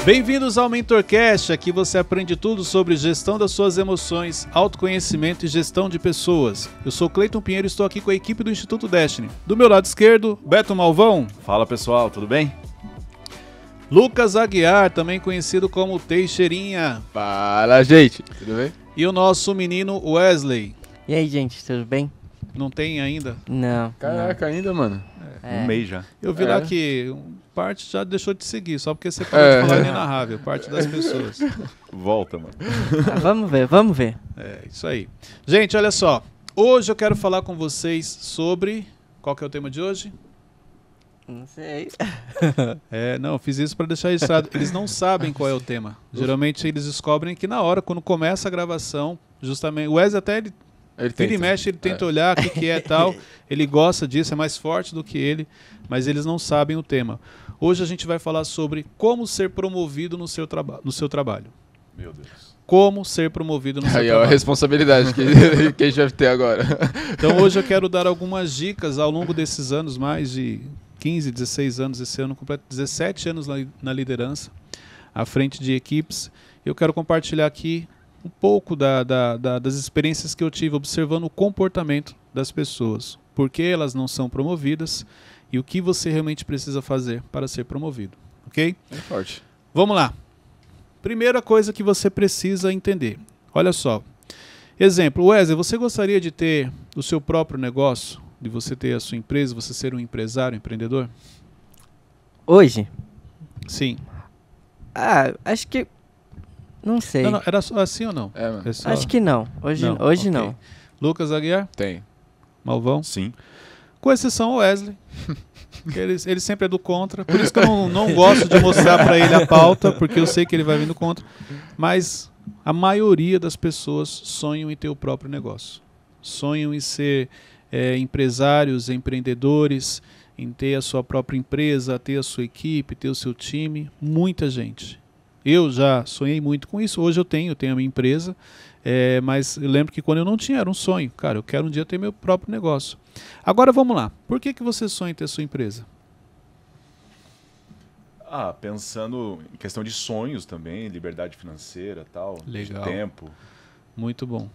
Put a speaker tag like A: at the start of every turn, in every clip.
A: Bem-vindos ao MentorCast, aqui você aprende tudo sobre gestão das suas emoções, autoconhecimento e gestão de pessoas. Eu sou Cleiton Pinheiro e estou aqui com a equipe do Instituto Destiny. Do meu lado esquerdo, Beto Malvão.
B: Fala pessoal, tudo bem?
A: Lucas Aguiar, também conhecido como Teixeirinha.
C: Fala, gente, tudo bem?
A: E o nosso menino Wesley.
D: E aí, gente, tudo bem?
A: Não tem ainda?
D: Não.
C: Caraca, ainda, mano.
B: Um mês já.
A: Eu vi lá que parte já deixou de seguir, só porque você parou de falar inenarrável, parte das pessoas.
B: Volta, mano.
D: Vamos ver.
A: É, isso aí. Gente, olha só. Hoje eu quero falar com vocês sobre... Qual que é o tema de hoje?
D: Não sei.
A: Não, fiz isso para deixar registrado. Eles não sabem qual é o tema. Geralmente eles descobrem aqui na hora, quando começa a gravação, justamente... O Wesley até... Ele vira e mexe, ele tenta olhar o que é tal, ele gosta disso, é mais forte do que ele, mas eles não sabem o tema. Hoje a gente vai falar sobre como ser promovido no seu trabalho.
B: Meu Deus.
A: Como ser promovido no seu
C: Aí é
A: trabalho.
C: a responsabilidade que a gente vai ter agora.
A: Então hoje eu quero dar algumas dicas ao longo desses anos, mais de 15, 16 anos, esse ano completo 17 anos na liderança, à frente de equipes. Eu quero compartilhar aqui um pouco das experiências que eu tive observando o comportamento das pessoas, por que elas não são promovidas e o que você realmente precisa fazer para ser promovido, ok?
C: É forte.
A: Vamos lá. Primeira coisa que você precisa entender. Olha só. Exemplo, Wesley, você gostaria de ter o seu próprio negócio, de você ter a sua empresa, você ser um empresário, um empreendedor?
D: Hoje?
A: Sim.
D: Acho que... Não sei.
A: Não, era só assim ou não?
C: Mano.
A: É só...
D: Acho que não. Hoje
A: okay.
D: não.
A: Lucas Aguiar?
C: Tem.
A: Malvão?
B: Sim.
A: Com exceção ao Wesley. Ele sempre é do contra. Por isso que eu não gosto de mostrar para ele a pauta, porque eu sei que ele vai vindo contra. Mas a maioria das pessoas sonham em ter o próprio negócio. Sonham em ser empresários, empreendedores, em ter a sua própria empresa, ter a sua equipe, ter o seu time. Muita gente. Eu já sonhei muito com isso. Hoje eu tenho a minha empresa, mas eu lembro que quando eu não tinha, era um sonho. Cara, eu quero um dia ter meu próprio negócio. Agora vamos lá. Por que você sonha em ter sua empresa?
B: Pensando em questão de sonhos também, liberdade financeira, tal,
A: Legal.
B: de tempo.
A: Muito bom.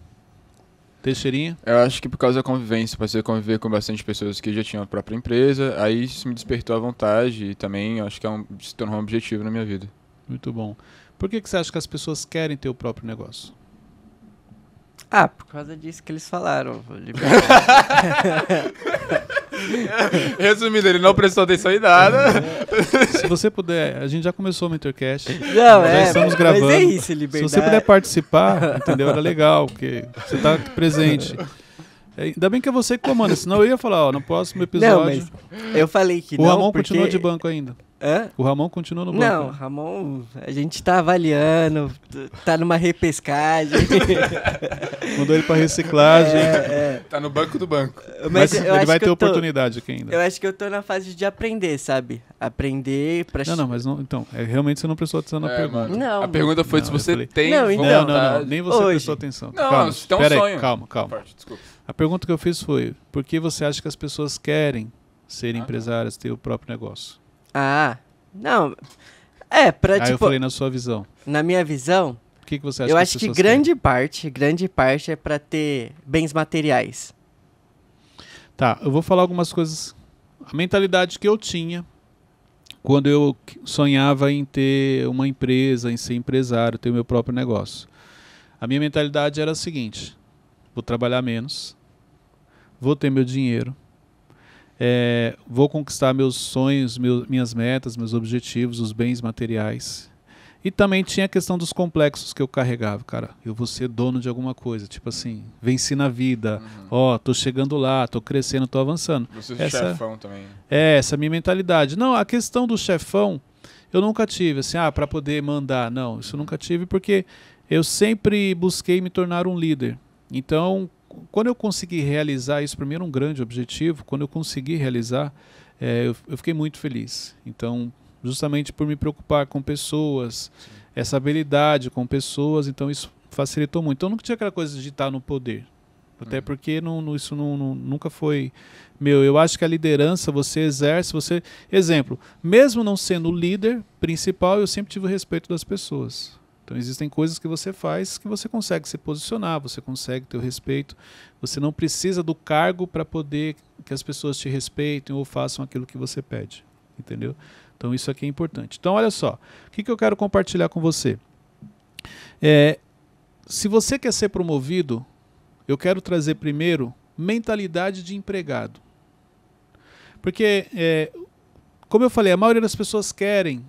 A: Teixeirinha?
C: Eu acho que por causa da convivência, passei a conviver com bastante pessoas que já tinham a própria empresa, aí isso me despertou a vontade e também acho que se tornou um objetivo na minha vida.
A: Muito bom. Por que você acha que as pessoas querem ter o próprio negócio?
D: Por causa disso que eles falaram.
C: Resumindo, ele não prestou atenção em nada.
A: Se você puder, a gente já começou o MentorCast.
D: Não,
A: já estamos gravando.
D: Mas é isso,
A: Se
D: liberdade.
A: você puder participar, entendeu? Era legal, porque você está presente. Ainda bem que é você que comanda, senão eu ia falar, no próximo episódio...
D: Não, mas eu falei que
A: o Ramon
D: porque...
A: continua de banco ainda.
D: Hã?
A: O Ramon continua no banco.
D: Não,
A: né?
D: Ramon, a gente tá avaliando, tá numa repescagem.
A: Mandou ele para reciclagem.
C: Tá no banco do banco.
A: Mas
D: eu
A: ele
D: acho
A: vai
D: que
A: ter
D: eu tô-
A: oportunidade aqui ainda.
D: Eu acho que eu tô na fase de aprender, sabe? Aprender pra...
A: Não, mas não, então, realmente você não prestou atenção na pergunta.
C: Mano.
D: Não,
C: a pergunta foi
A: não,
C: se
A: eu
C: você
A: falei-
C: tem
D: Não, então-
A: Não,
C: vontade.
A: nem você
D: Hoje.
A: prestou atenção.
C: Não,
A: calma,
C: se tem um
A: pera aí,
C: sonho.
A: calma.
C: Forte, desculpa.
A: A pergunta que eu fiz foi, por que você acha que as pessoas querem ser empresárias, ter o próprio negócio?
D: Não.
A: Aí eu
D: Tipo,
A: falei na sua visão.
D: na minha visão,
A: O que você acha
D: eu
A: que
D: acho
A: as
D: que
A: pessoas
D: grande parte é pra ter bens materiais.
A: querem? Tá, eu vou falar algumas coisas. A mentalidade que eu tinha quando eu sonhava em ter uma empresa, em ser empresário, ter o meu próprio negócio. A minha mentalidade era a seguinte: vou trabalhar menos, vou ter meu dinheiro, vou conquistar meus sonhos, minhas metas, meus objetivos, os bens materiais. E também tinha a questão dos complexos que eu carregava. Cara, eu vou ser dono de alguma coisa. Tipo assim, venci na vida. Tô chegando lá, tô crescendo, tô avançando.
C: Você é chefão também.
A: Essa é a minha mentalidade. Não, a questão do chefão, eu nunca tive, assim, para poder mandar. Não, isso eu nunca tive porque eu sempre busquei me tornar um líder. Então, quando eu consegui realizar isso, primeiro um grande objetivo, quando eu consegui realizar, eu fiquei muito feliz. Então, justamente por me preocupar com pessoas, essa habilidade com pessoas, então isso facilitou muito. Então, nunca tinha aquela coisa de estar no poder. Até porque isso nunca foi meu. Eu acho que a liderança você exerce, Exemplo, mesmo não sendo o líder principal, eu sempre tive o respeito das pessoas. Então existem coisas que você faz que você consegue se posicionar, você consegue ter o respeito. Você não precisa do cargo para poder que as pessoas te respeitem ou façam aquilo que você pede. Entendeu? Então isso aqui é importante. Então olha só, o que eu quero compartilhar com você? Se você quer ser promovido, eu quero trazer primeiro mentalidade de empregado. Porque, como eu falei, a maioria das pessoas querem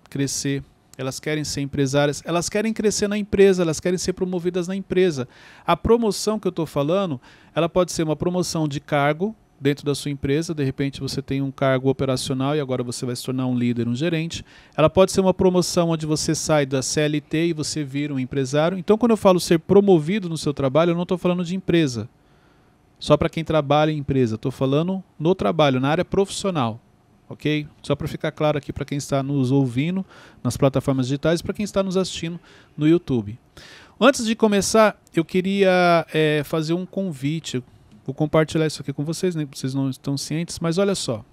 A: crescer, elas querem ser empresárias, elas querem crescer na empresa, elas querem ser promovidas na empresa. A promoção que eu estou falando, ela pode ser uma promoção de cargo dentro da sua empresa, de repente você tem um cargo operacional e agora você vai se tornar um líder, um gerente. Ela pode ser uma promoção onde você sai da CLT e você vira um empresário. Então, quando eu falo ser promovido no seu trabalho, eu não estou falando de empresa, só para quem trabalha em empresa. Estou falando no trabalho, na área profissional. Ok? Só para ficar claro aqui para quem está nos ouvindo nas plataformas digitais e para quem está nos assistindo no YouTube. Antes de começar, eu queria fazer um convite. Vou compartilhar isso aqui com vocês, né? Vocês não estão cientes, mas olha só.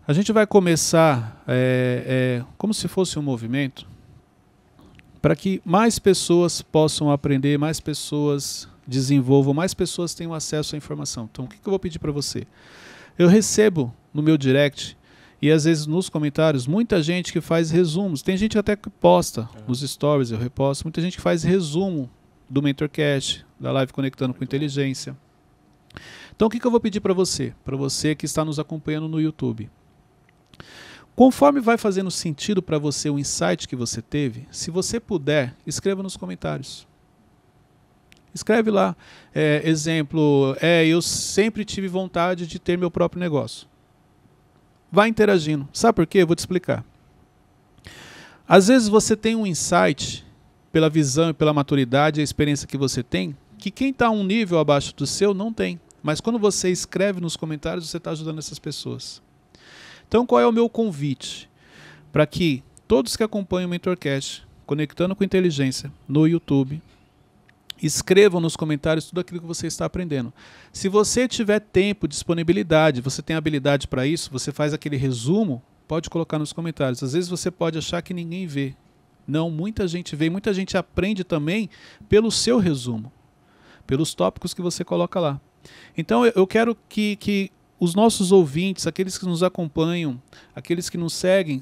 A: A gente vai começar como se fosse um movimento para que mais pessoas possam aprender, mais pessoas desenvolvam, mais pessoas tenham acesso à informação. Então, o que eu vou pedir para você? Eu recebo no meu direct e às vezes nos comentários muita gente que faz resumos. Tem gente até que posta nos stories, eu reposto. Muita gente que faz resumo do Mentorcast, da Live Conectando com Inteligência. Então o que eu vou pedir para você que está nos acompanhando no YouTube? Conforme vai fazendo sentido para você o insight que você teve, se você puder, escreva nos comentários. Escreve lá, exemplo, eu sempre tive vontade de ter meu próprio negócio. Vai interagindo. Sabe por quê? Eu vou te explicar. Às vezes você tem um insight, pela visão e pela maturidade e a experiência que você tem, que quem está um nível abaixo do seu não tem. Mas quando você escreve nos comentários, você está ajudando essas pessoas. Então qual é o meu convite? Para que todos que acompanham o Mentorcast, Conectando com Inteligência, no YouTube, escrevam nos comentários tudo aquilo que você está aprendendo. Se você tiver tempo, disponibilidade, você tem habilidade para isso, você faz aquele resumo, pode colocar nos comentários. Às vezes você pode achar que ninguém vê. Não, muita gente vê, muita gente aprende também pelo seu resumo, pelos tópicos que você coloca lá. Então eu quero que os nossos ouvintes, aqueles que nos acompanham, aqueles que nos seguem,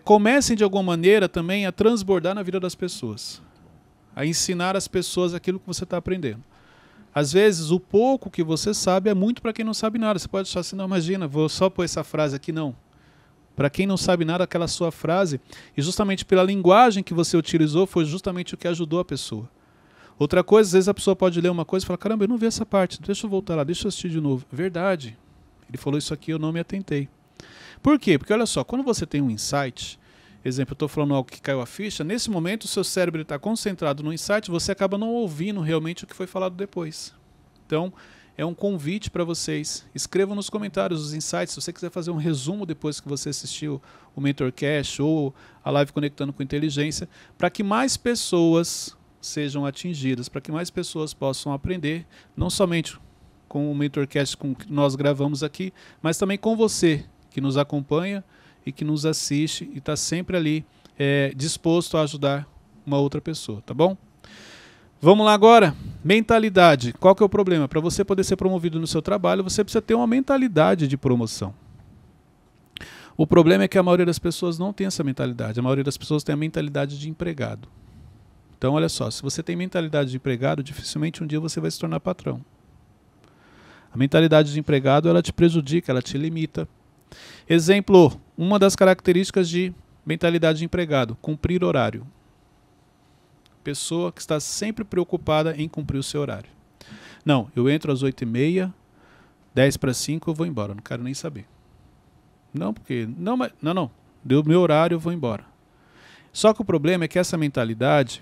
A: comecem de alguma maneira também a transbordar na vida das pessoas. A ensinar as pessoas aquilo que você está aprendendo. Às vezes, o pouco que você sabe é muito para quem não sabe nada. Você pode achar assim, não, imagina, vou só pôr essa frase aqui, não. Para quem não sabe nada, aquela sua frase, e justamente pela linguagem que você utilizou, foi justamente o que ajudou a pessoa. Outra coisa, às vezes a pessoa pode ler uma coisa e falar, caramba, eu não vi essa parte, deixa eu voltar lá, deixa eu assistir de novo. Verdade, ele falou isso aqui, eu não me atentei. Por quê? Porque olha só, quando você tem um insight, exemplo, eu estou falando algo que caiu a ficha, nesse momento o seu cérebro está concentrado no insight, você acaba não ouvindo realmente o que foi falado depois. Então, é um convite para vocês. Escrevam nos comentários os insights, se você quiser fazer um resumo depois que você assistiu o Mentorcast ou a Live Conectando com Inteligência, para que mais pessoas sejam atingidas, para que mais pessoas possam aprender, não somente com o Mentorcast que nós gravamos aqui, mas também com você que nos acompanha e que nos assiste e está sempre ali disposto a ajudar uma outra pessoa, tá bom? Vamos lá agora, mentalidade. Qual que é o problema? Para você poder ser promovido no seu trabalho, você precisa ter uma mentalidade de promoção. O problema é que a maioria das pessoas não tem essa mentalidade. A maioria das pessoas tem a mentalidade de empregado. Então, olha só, se você tem mentalidade de empregado, dificilmente um dia você vai se tornar patrão. A mentalidade de empregado, ela te prejudica, ela te limita. Exemplo, uma das características de mentalidade de empregado, cumprir horário. Pessoa que está sempre preocupada em cumprir o seu horário. Não, eu entro às 8h30, 10:45 eu vou embora, não quero nem saber. Não, porque... Não, deu meu horário, eu vou embora. Só que o problema é que essa mentalidade,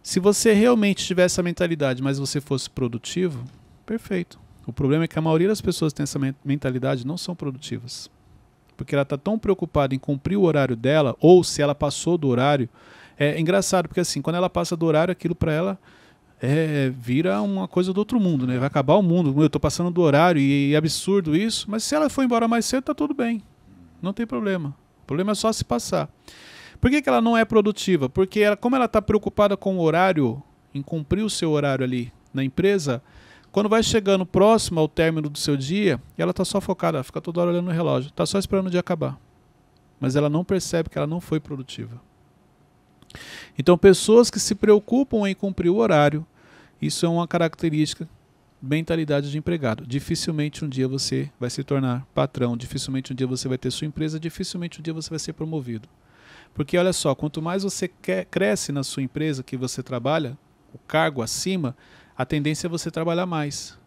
A: se você realmente tivesse essa mentalidade, mas você fosse produtivo, perfeito. O problema é que a maioria das pessoas que tem essa mentalidade não são produtivas. Porque ela está tão preocupada em cumprir o horário dela, ou se ela passou do horário. É engraçado, porque assim, quando ela passa do horário, aquilo para ela vira uma coisa do outro mundo, né? Vai acabar o mundo. Eu estou passando do horário e é absurdo isso, mas se ela for embora mais cedo, tá tudo bem. Não tem problema. O problema é só se passar. Por que ela não é produtiva? Porque como ela está preocupada com o horário, em cumprir o seu horário ali na empresa, quando vai chegando próximo ao término do seu dia, ela está só focada, ela fica toda hora olhando no relógio, está só esperando o dia acabar. Mas ela não percebe que ela não foi produtiva. Então, pessoas que se preocupam em cumprir o horário, isso é uma característica, mentalidade de empregado. Dificilmente um dia você vai se tornar patrão, dificilmente um dia você vai ter sua empresa, dificilmente um dia você vai ser promovido. Porque olha só, quanto mais você cresce na sua empresa que você trabalha, o cargo acima, a tendência é você trabalhar mais.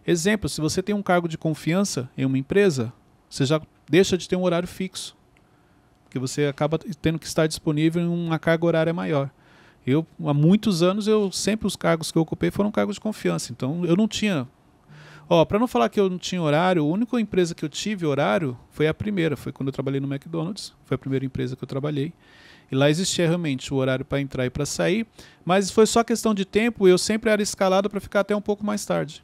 A: Exemplo, se você tem um cargo de confiança em uma empresa, você já deixa de ter um horário fixo. Porque você acaba tendo que estar disponível em uma carga horária maior. Há muitos anos, sempre os cargos que eu ocupei foram cargos de confiança. Então, eu não tinha... para não falar que eu não tinha horário, a única empresa que eu tive horário foi a primeira. Foi quando eu trabalhei no McDonald's. Foi a primeira empresa que eu trabalhei. E lá existia realmente o horário para entrar e para sair. Mas foi só questão de tempo. Eu sempre era escalado para ficar até um pouco mais tarde.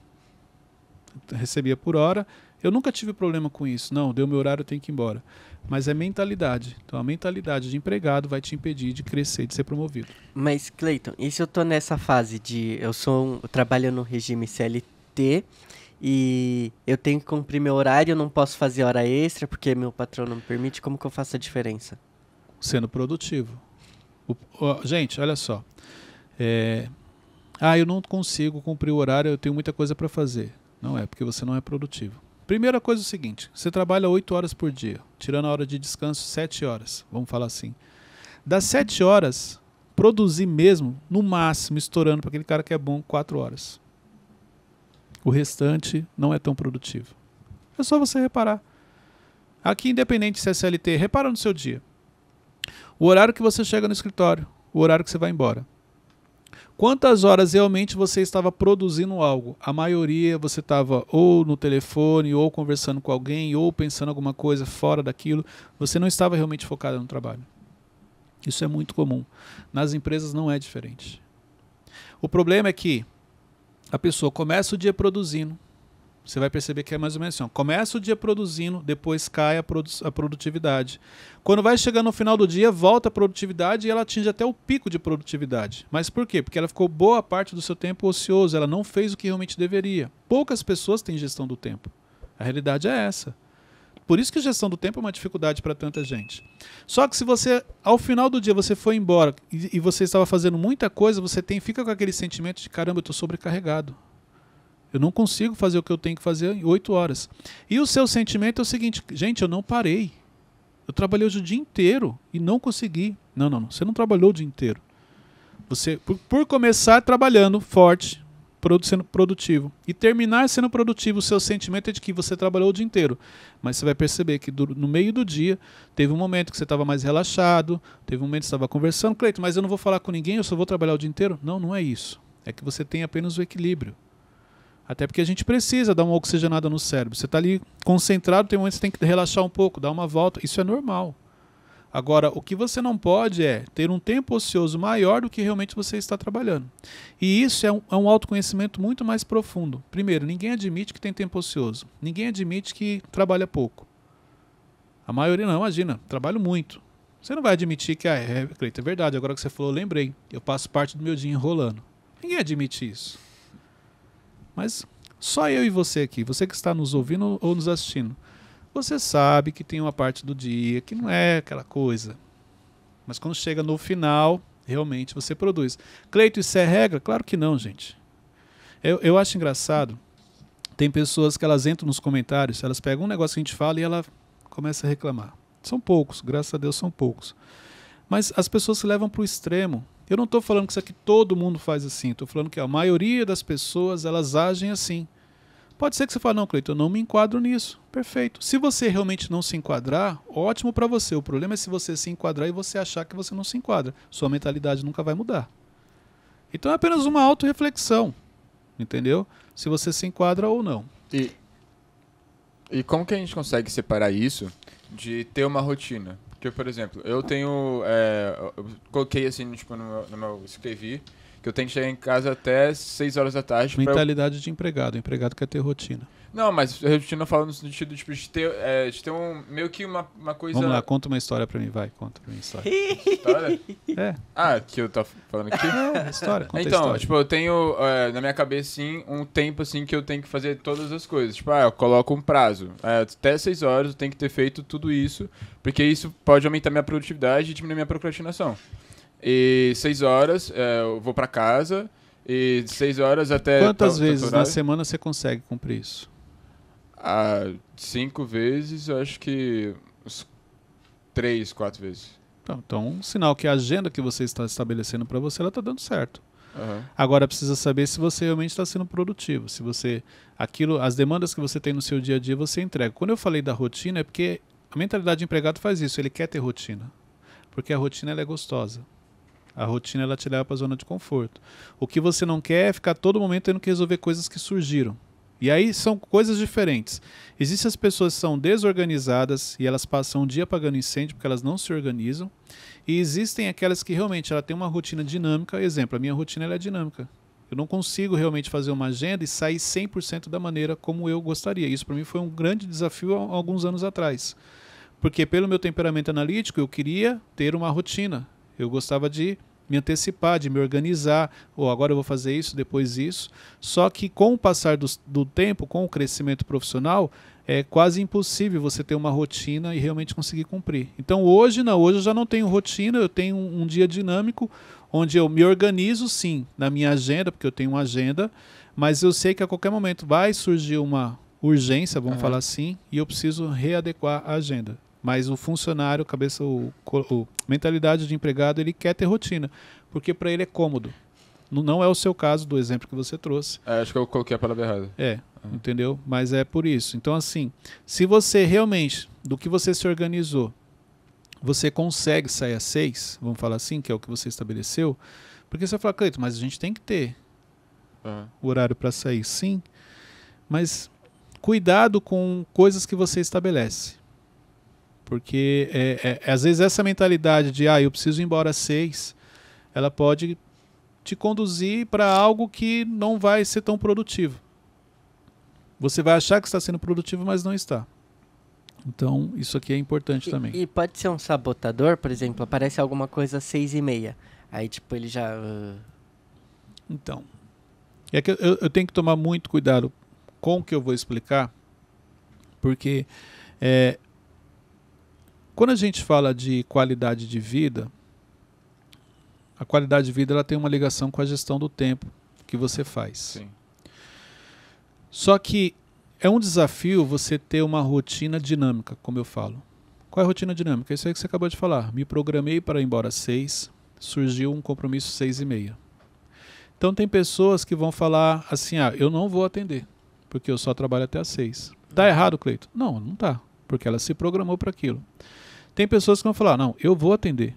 A: Eu recebia por hora. Eu nunca tive problema com isso. Não, deu meu horário, eu tenho que ir embora. Mas é mentalidade. Então a mentalidade de empregado vai te impedir de crescer e de ser promovido.
D: Mas, Cleiton, e se eu tô nessa fase de... Eu trabalho no regime CLT e eu tenho que cumprir meu horário, eu não posso fazer hora extra porque meu patrão não me permite, como que eu faço a diferença?
A: Sendo produtivo. Gente, olha só. Eu não consigo cumprir o horário, eu tenho muita coisa para fazer. Não é, porque você não é produtivo. Primeira coisa é o seguinte, você trabalha 8 horas por dia, tirando a hora de descanso 7 horas, vamos falar assim. Das 7 horas, produzir mesmo, no máximo, estourando para aquele cara que é bom, 4 horas. O restante não é tão produtivo. É só você reparar. Aqui, independente se é CLT, repara no seu dia. O horário que você chega no escritório, o horário que você vai embora. Quantas horas realmente você estava produzindo algo? A maioria você estava ou no telefone, ou conversando com alguém, ou pensando alguma coisa fora daquilo. Você não estava realmente focado no trabalho. Isso é muito comum. Nas empresas não é diferente. O problema é que a pessoa começa o dia produzindo. Você vai perceber que é mais ou menos assim. Começa o dia produzindo, depois cai a produtividade. Quando vai chegando no final do dia, volta a produtividade e ela atinge até o pico de produtividade. Mas por quê? Porque ela ficou boa parte do seu tempo ocioso, ela não fez o que realmente deveria. Poucas pessoas têm gestão do tempo. A realidade é essa. Por isso que a gestão do tempo é uma dificuldade para tanta gente. Só que se você, ao final do dia, você foi embora e você estava fazendo muita coisa, você fica com aquele sentimento de caramba, eu estou sobrecarregado. Eu não consigo fazer o que eu tenho que fazer em 8 horas. E o seu sentimento é o seguinte, gente, eu não parei. Eu trabalhei hoje o dia inteiro e não consegui. Não, você não trabalhou o dia inteiro. Você, por começar trabalhando forte, sendo produtivo, e terminar sendo produtivo, o seu sentimento é de que você trabalhou o dia inteiro. Mas você vai perceber que no meio do dia, teve um momento que você estava mais relaxado, teve um momento que você estava conversando, Cleiton, mas eu não vou falar com ninguém, eu só vou trabalhar o dia inteiro? Não, não é isso. É que você tem apenas o equilíbrio. Até porque a gente precisa dar uma oxigenada no cérebro. Você está ali concentrado, tem um momento que você tem que relaxar um pouco, dar uma volta. Isso é normal. Agora, o que você não pode é ter um tempo ocioso maior do que realmente você está trabalhando. E isso é um autoconhecimento muito mais profundo. Primeiro, ninguém admite que tem tempo ocioso. Ninguém admite que trabalha pouco. A maioria não, imagina, trabalho muito. Você não vai admitir que, Cleiton, é verdade, agora que você falou, eu lembrei. Eu passo parte do meu dia enrolando. Ninguém admite isso. Mas só eu e você aqui, você que está nos ouvindo ou nos assistindo, você sabe que tem uma parte do dia que não é aquela coisa. Mas quando chega no final, realmente você produz. Cleiton, isso é regra? Claro que não, gente. Eu acho engraçado. Tem pessoas que elas entram nos comentários, elas pegam um negócio que a gente fala e ela começa a reclamar. São poucos, graças a Deus são poucos. Mas as pessoas se levam para o extremo. Eu não estou falando que isso aqui todo mundo faz assim. Estou falando que a maioria das pessoas, elas agem assim. Pode ser que você fale, não, Cleiton, eu não me enquadro nisso. Perfeito. Se você realmente não se enquadrar, ótimo para você. O problema é se você se enquadrar e você achar que você não se enquadra. Sua mentalidade nunca vai mudar. Então é apenas uma autorreflexão. Entendeu? Se você se enquadra ou não.
C: E como que a gente consegue separar isso de ter uma rotina? Porque, por exemplo, eu tenho... eu coloquei assim, tipo, escrevi que eu tenho que chegar em casa até 6 horas da tarde.
A: Mentalidade de empregado. O empregado quer ter rotina.
C: Não, mas a rotina fala no sentido tipo, de ter meio que uma coisa...
A: Vamos lá, conta uma história pra mim, vai. Conta pra mim a história.
C: História?
A: É.
C: Ah, que eu tava falando aqui?
A: História, conta a
C: Então,
A: história.
C: tipo, eu tenho na minha cabeça, assim, um tempo, assim, que eu tenho que fazer todas as coisas. Tipo, eu coloco um prazo. Até 6 horas eu tenho que ter feito tudo isso, porque isso pode aumentar minha produtividade e diminuir minha procrastinação. E 6 horas eu vou pra casa, e 6 horas até...
A: Quantas vezes na semana você consegue cumprir isso?
C: 5 vezes, eu acho que uns 3, 4 vezes.
A: Então, um sinal que a agenda que você está estabelecendo para você, ela está dando certo.
C: Uhum.
A: Agora precisa saber se você realmente está sendo produtivo, se você as demandas que você tem no seu dia a dia você entrega. Quando eu falei da rotina é porque a mentalidade de empregado faz isso, ele quer ter rotina, porque a rotina ela é gostosa. A rotina ela te leva para a zona de conforto. O que você não quer é ficar todo momento tendo que resolver coisas que surgiram. E aí são coisas diferentes. Existem as pessoas que são desorganizadas e elas passam um dia apagando incêndio porque elas não se organizam. E existem aquelas que realmente ela tem uma rotina dinâmica. Exemplo, a minha rotina ela é dinâmica. Eu não consigo realmente fazer uma agenda e sair 100% da maneira como eu gostaria. Isso para mim foi um grande desafio há alguns anos atrás. Porque pelo meu temperamento analítico eu queria ter uma rotina. Eu gostava de me antecipar, de me organizar, ou agora eu vou fazer isso, depois isso. Só que com o passar do tempo, com o crescimento profissional, é quase impossível você ter uma rotina e realmente conseguir cumprir. Então hoje não, hoje eu já não tenho rotina, eu tenho um dia dinâmico, onde eu me organizo sim na minha agenda, porque eu tenho uma agenda, mas eu sei que a qualquer momento vai surgir uma urgência, vamos falar assim, e eu preciso readequar a agenda. Mas o funcionário, mentalidade de empregado, ele quer ter rotina, porque para ele é cômodo. Não é o seu caso do exemplo que você trouxe.
C: Acho que eu coloquei a palavra errada.
A: Entendeu? Mas é por isso. Então, assim, se você realmente, do que você se organizou, você consegue sair às 6, vamos falar assim, que é o que você estabeleceu, porque você vai falar, Cleiton, mas a gente tem que ter o horário para sair, sim, mas cuidado com coisas que você estabelece. Porque às vezes essa mentalidade de eu preciso ir embora às 6, ela pode te conduzir para algo que não vai ser tão produtivo. Você vai achar que está sendo produtivo, mas não está. Então, isso aqui é importante também.
D: E pode ser um sabotador, por exemplo, aparece alguma coisa às 6h30. Aí, tipo, ele já...
A: Então, é que eu tenho que tomar muito cuidado com o que eu vou explicar, porque quando a gente fala de qualidade de vida, a qualidade de vida ela tem uma ligação com a gestão do tempo que você faz.
C: Sim.
A: Só que é um desafio você ter uma rotina dinâmica, como eu falo. Qual é a rotina dinâmica? Isso aí que você acabou de falar. Me programei para ir embora às 6, surgiu um compromisso 6h30. Então tem pessoas que vão falar assim, eu não vou atender, porque eu só trabalho até às 6. Tá errado, Cleiton? Não, não tá, porque ela se programou para aquilo. Tem pessoas que vão falar, não, eu vou atender,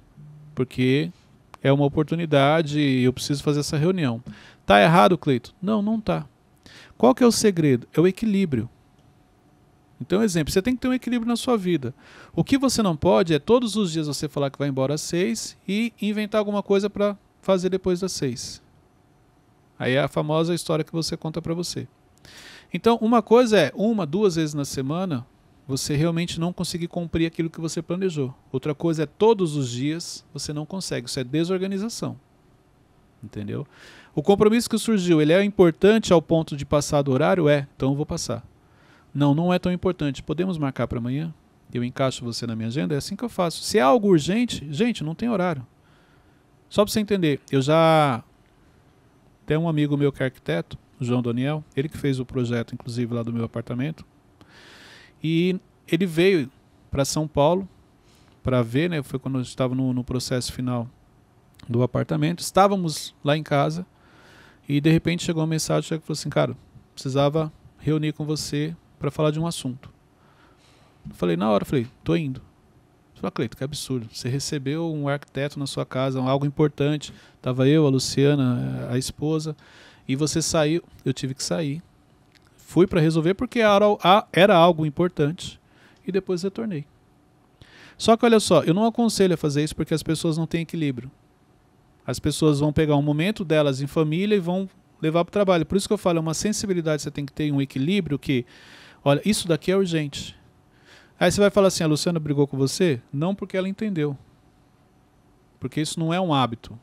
A: porque é uma oportunidade e eu preciso fazer essa reunião. Tá errado, Cleiton? Não, não tá. Qual que é o segredo? É o equilíbrio. Então, exemplo, você tem que ter um equilíbrio na sua vida. O que você não pode é todos os dias você falar que vai embora às 6 e inventar alguma coisa para fazer depois das 6. Aí é a famosa história que você conta para você. Então, uma coisa é 1, 2 vezes na semana você realmente não conseguir cumprir aquilo que você planejou. Outra coisa é todos os dias você não consegue. Isso é desorganização. Entendeu? O compromisso que surgiu, ele é importante ao ponto de passar do horário? Então eu vou passar. Não, não é tão importante. Podemos marcar para amanhã? Eu encaixo você na minha agenda? É assim que eu faço. Se é algo urgente, gente, não tem horário. Só para você entender, tem um amigo meu que é arquiteto, o João Daniel, ele que fez o projeto, inclusive, lá do meu apartamento. E ele veio para São Paulo para ver, né? Foi quando eu estava no processo final do apartamento. Estávamos lá em casa e de repente chegou uma mensagem que falou assim, cara, precisava reunir com você para falar de um assunto. Eu falei, na hora, tô indo. Eu falei, Cleiton, que absurdo. Você recebeu um arquiteto na sua casa, algo importante. Estava eu, a Luciana, a esposa, e você saiu. Eu tive que sair. Fui para resolver porque era algo importante e depois retornei. Só que olha só, eu não aconselho a fazer isso porque as pessoas não têm equilíbrio. As pessoas vão pegar um momento delas em família e vão levar para o trabalho. Por isso que eu falo, é uma sensibilidade que você tem que ter, um equilíbrio que, olha, isso daqui é urgente. Aí você vai falar assim, a Luciana brigou com você? Não, porque ela entendeu. Porque isso não é um hábito.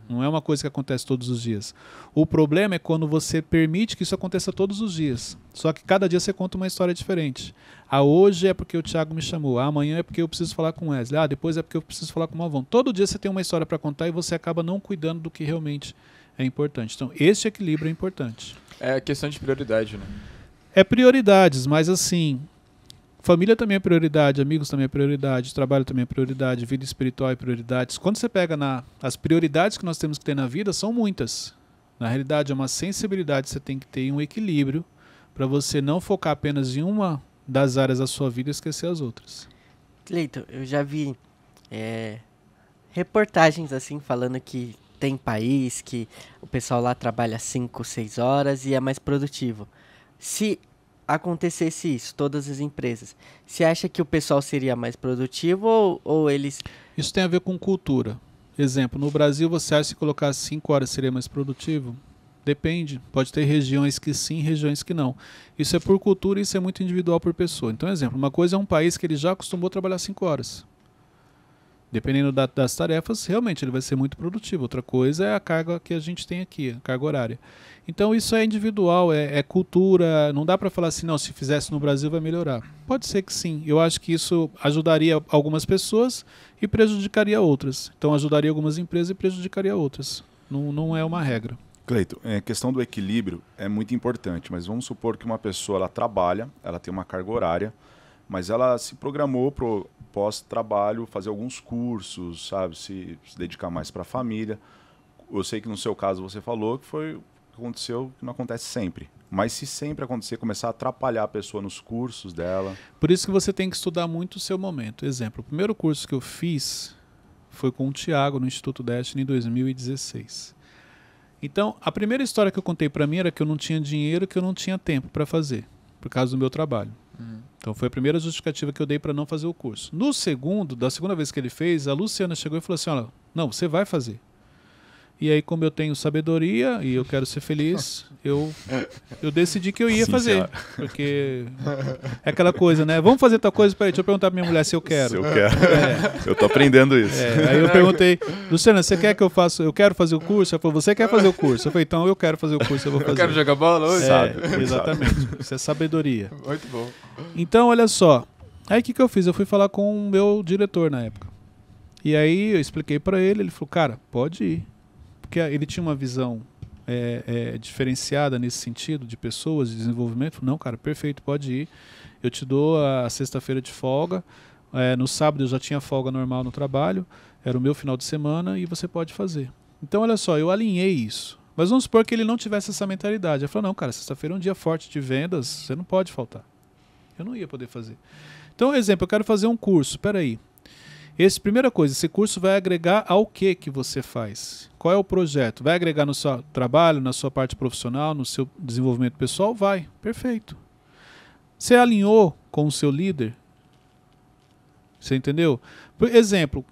A: Não é uma coisa que acontece todos os dias. O problema é quando você permite que isso aconteça todos os dias. Só que cada dia você conta uma história diferente. Hoje é porque o Thiago me chamou. Amanhã é porque eu preciso falar com o Wesley. Depois é porque eu preciso falar com o Malvão. Todo dia você tem uma história para contar e você acaba não cuidando do que realmente é importante. Então, esse equilíbrio é importante.
C: É questão de prioridade, né?
A: É prioridades, mas assim... Família também é prioridade, amigos também é prioridade, trabalho também é prioridade, vida espiritual é prioridade. Quando você pega as prioridades que nós temos que ter na vida, são muitas. Na realidade, é uma sensibilidade que você tem que ter, um equilíbrio, para você não focar apenas em uma das áreas da sua vida e esquecer as outras.
D: Cleiton, eu já vi reportagens assim falando que tem país que o pessoal lá trabalha 5, 6 horas e é mais produtivo. Se acontecesse isso, todas as empresas, você acha que o pessoal seria mais produtivo ou eles...
A: Isso tem a ver com cultura. Exemplo, no Brasil você acha que colocar 5 horas seria mais produtivo? Depende. Pode ter regiões que sim, regiões que não. Isso é por cultura e isso é muito individual por pessoa. Então, exemplo, uma coisa é um país que ele já acostumou a trabalhar 5 horas. Dependendo das tarefas, realmente ele vai ser muito produtivo. Outra coisa é a carga que a gente tem aqui, a carga horária. Então isso é individual, é cultura. Não dá para falar assim, não, se fizesse no Brasil vai melhorar. Pode ser que sim. Eu acho que isso ajudaria algumas pessoas e prejudicaria outras. Então ajudaria algumas empresas e prejudicaria outras. Não é uma regra.
B: Cleiton, a questão do equilíbrio é muito importante, mas vamos supor que uma pessoa ela trabalha, ela tem uma carga horária, mas ela se programou para o pós-trabalho fazer alguns cursos, sabe, se dedicar mais para a família. Eu sei que no seu caso você falou que foi aconteceu, que não acontece sempre. Mas se sempre acontecer, começar a atrapalhar a pessoa nos cursos dela...
A: Por isso que você tem que estudar muito o seu momento. Exemplo, o primeiro curso que eu fiz foi com o Thiago no Instituto Destiny em 2016. Então, a primeira história que eu contei para mim era que eu não tinha dinheiro, que eu não tinha tempo para fazer, por causa do meu trabalho. Então foi a primeira justificativa que eu dei para não fazer o curso. Da segunda vez que ele fez, a Luciana chegou e falou assim, olha, não, você vai fazer. E aí, como eu tenho sabedoria e eu quero ser feliz, eu decidi que eu ia fazer. Porque é aquela coisa, né? Vamos fazer tal coisa? Peraí, deixa eu perguntar pra minha mulher se eu quero.
B: Se eu quero. Eu tô aprendendo isso.
A: Aí eu perguntei, Luciana, você quer que eu faça? Eu quero fazer o curso? Ela falou, você quer fazer o curso? Eu falei, então eu quero fazer o curso, eu vou fazer.
C: Eu quero jogar bola hoje?
A: Exatamente. Isso é sabedoria.
C: Muito bom.
A: Então, olha só. Aí o que eu fiz? Eu fui falar com o meu diretor na época. E aí eu expliquei pra ele, ele falou, cara, pode ir. Porque ele tinha uma visão diferenciada nesse sentido, de pessoas, de desenvolvimento. Não, cara, perfeito, pode ir. Eu te dou a sexta-feira de folga. No sábado eu já tinha folga normal no trabalho. Era o meu final de semana e você pode fazer. Então, olha só, eu alinhei isso. Mas vamos supor que ele não tivesse essa mentalidade. Ele falou, não, cara, sexta-feira é um dia forte de vendas, você não pode faltar. Eu não ia poder fazer. Então, exemplo, eu quero fazer um curso. Espera aí. Primeira coisa, esse curso vai agregar ao que você faz? Qual é o projeto? Vai agregar no seu trabalho, na sua parte profissional, no seu desenvolvimento pessoal? Vai, perfeito. Você alinhou com o seu líder? Você entendeu? Por exemplo,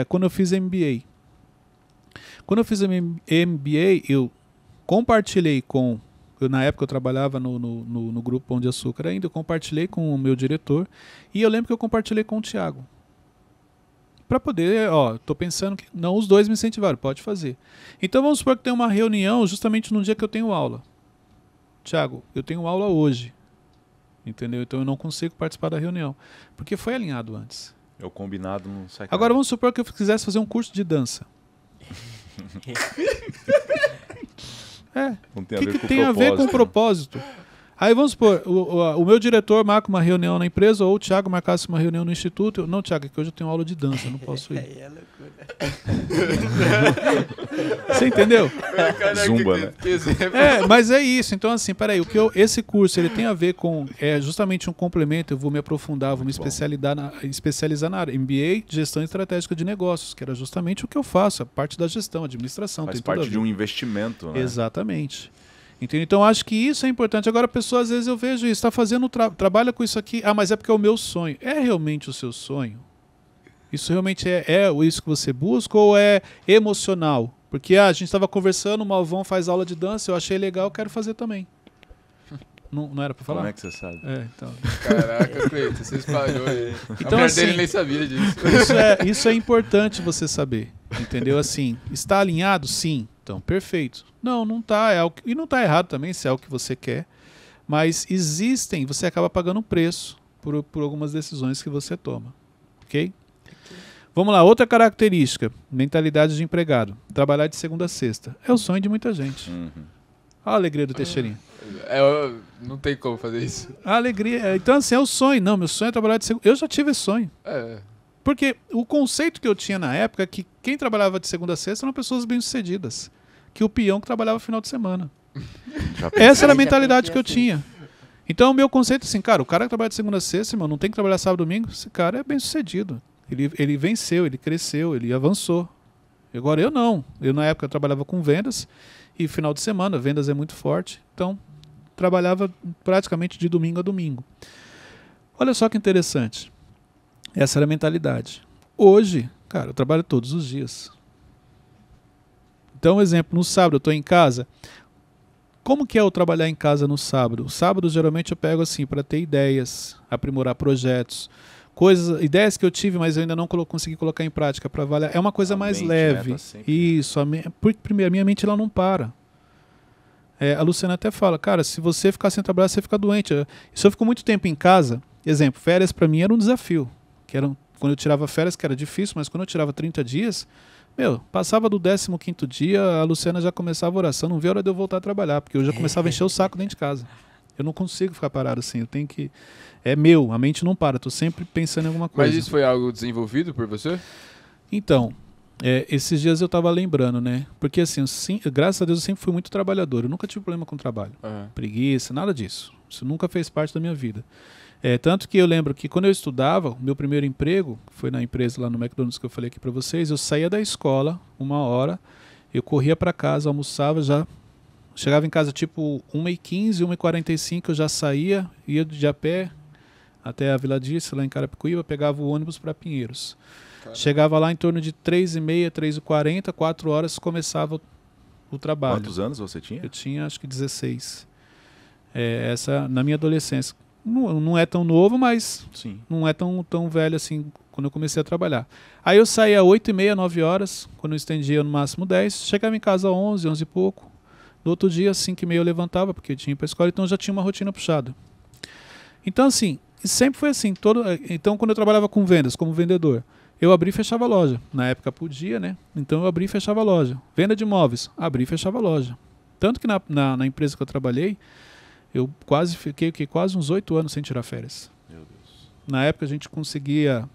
A: quando eu fiz MBA. Quando eu fiz MBA, eu compartilhei na época eu trabalhava no grupo Pão de Açúcar ainda, eu compartilhei com o meu diretor e eu lembro que eu compartilhei com o Thiago. Para poder, tô pensando que... Não, os dois me incentivaram, pode fazer. Então vamos supor que tem uma reunião justamente no dia que eu tenho aula. Thiago, eu tenho aula hoje. Entendeu? Então eu não consigo participar da reunião. Porque foi alinhado antes.
B: O combinado não sai.
A: Agora vamos supor que eu quisesse fazer um curso de dança.
B: Não tem a ver com
A: tem a ver com o propósito? Aí vamos supor, o meu diretor marca uma reunião na empresa ou o Thiago marcasse uma reunião no instituto. Não, Thiago, é que hoje eu tenho aula de dança, eu não posso ir.
D: É loucura.
A: Você entendeu?
B: Zumba, né?
A: Mas é isso. Então, assim, peraí, esse curso ele tem a ver com justamente um complemento. Eu vou me aprofundar, vou me especializar na área. MBA, Gestão Estratégica de Negócios, que era justamente o que eu faço, a parte da gestão, administração.
B: Faz parte de um investimento, né?
A: Exatamente. Entendeu? Então, acho que isso é importante. Agora, a pessoa, às vezes, eu vejo isso, está fazendo trabalha com isso aqui. Mas é porque é o meu sonho. É realmente o seu sonho? Isso realmente é isso que você busca ou é emocional? Porque a gente estava conversando, o Malvão faz aula de dança, eu achei legal, eu quero fazer também. Não era pra falar?
B: Como é que você sabe?
A: Então.
C: Caraca, Cleiton, você espalhou aí.
A: Então,
C: A mulher
A: assim,
C: dele nem sabia disso.
A: Isso é importante você saber, entendeu? Assim, está alinhado? Sim. Então, perfeito. Não tá. E não tá errado também se é o que você quer. Mas você acaba pagando um preço por algumas decisões que você toma. Ok? Vamos lá, outra característica, mentalidade de empregado. Trabalhar de segunda a sexta. É o sonho de muita gente.
B: Uhum.
A: A alegria do Teixeirinha.
C: Não tem como fazer isso.
A: A alegria. Então, assim, é o sonho. Não, meu sonho é trabalhar de segunda. Eu já tive esse sonho. Porque o conceito que eu tinha na época é que quem trabalhava de segunda a sexta eram pessoas bem-sucedidas. Que o peão que trabalhava final de semana. Essa era a mentalidade que eu tinha. Então, o meu conceito é assim, cara, o cara que trabalha de segunda a sexta, irmão, não tem que trabalhar sábado e domingo, esse cara é bem-sucedido. Ele venceu, ele cresceu, ele avançou. Agora eu não. Eu, na época, eu trabalhava com vendas e final de semana, vendas é muito forte. Então, trabalhava praticamente de domingo a domingo. Olha só que interessante. Essa era a mentalidade. Hoje, cara, eu trabalho todos os dias. Então, um exemplo, no sábado eu estou em casa. Como que é eu trabalhar em casa no sábado? O sábado, geralmente, eu pego assim, para ter ideias, aprimorar projetos, ideias que eu tive, mas eu ainda não consegui colocar em prática para avaliar. É uma coisa mais leve. Isso, porque a minha mente ela não para. A Luciana até fala, cara, se você ficar sem trabalhar, você fica doente. Se eu fico muito tempo em casa, exemplo, férias para mim era um desafio. Quando eu tirava férias, que era difícil, mas quando eu tirava 30 dias, passava do 15º dia, a Luciana já começava a oração, não vê a hora de eu voltar a trabalhar, porque eu já começava a encher o saco dentro de casa. Eu não consigo ficar parado assim, eu tenho que... É meu, a mente não para, estou sempre pensando em alguma coisa.
C: Mas isso foi algo desenvolvido por você?
A: Então, esses dias eu estava lembrando, né? Porque assim, graças a Deus eu sempre fui muito trabalhador, eu nunca tive problema com trabalho. Preguiça, nada disso. Isso nunca fez parte da minha vida. Tanto que eu lembro que quando eu estudava, o meu primeiro emprego, foi na empresa lá no McDonald's que eu falei aqui para vocês, eu saía da escola, 1h, eu corria para casa, almoçava, já chegava em casa tipo 1h15, 1h45, eu já saía, ia de a pé até a Vila Dice, lá em Carapicuíba, pegava o ônibus para Pinheiros. Caramba. Chegava lá em torno de 3h30, 3h40, 4 horas começava o trabalho.
B: Quantos anos você tinha?
A: Eu tinha acho que 16. Essa na minha adolescência. Não é tão novo, mas sim, não é tão velho assim quando eu comecei a trabalhar. Aí eu saía às 8h30, 9h, quando eu estendia no máximo 10, chegava em casa às 11, 11 e pouco. No outro dia, às 5h30 eu levantava, porque eu tinha para a escola, então eu já tinha uma rotina puxada. Então assim, sempre foi assim. Então quando eu trabalhava com vendas, como vendedor, eu abria e fechava a loja. Na época podia, né? Então eu abria e fechava a loja. Venda de imóveis, abria e fechava a loja. Tanto que na empresa que eu trabalhei, eu fiquei quase uns 8 anos sem tirar férias.
B: Meu Deus.
A: Na época a gente conseguia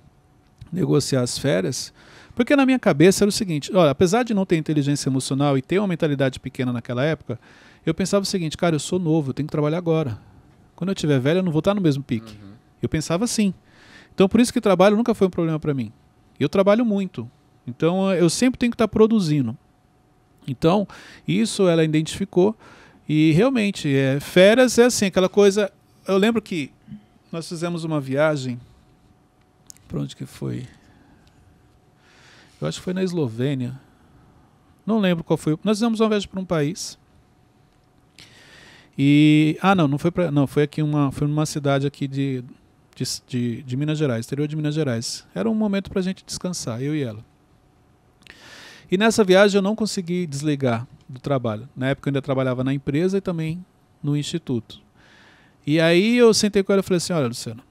A: negociar as férias, porque na minha cabeça era o seguinte, olha, apesar de não ter inteligência emocional e ter uma mentalidade pequena naquela época, eu pensava o seguinte, cara, eu sou novo, eu tenho que trabalhar agora. Quando eu tiver velho, eu não vou estar no mesmo pique. Eu pensava assim. Então por isso que trabalho nunca foi um problema para mim. Eu trabalho muito. Então eu sempre tenho que estar produzindo. Então isso ela identificou. E realmente, férias é assim, aquela coisa... Eu lembro que nós fizemos uma viagem... Para onde que foi? Eu acho que foi na Eslovênia. Não lembro qual foi. Nós fizemos uma viagem para um país. E... não foi para... Não, foi aqui foi numa cidade aqui de Minas Gerais, exterior de Minas Gerais. Era um momento para a gente descansar, eu e ela. E nessa viagem eu não consegui desligar do trabalho. Na época eu ainda trabalhava na empresa e também no instituto. E aí eu sentei com ela e falei assim, olha, Luciana,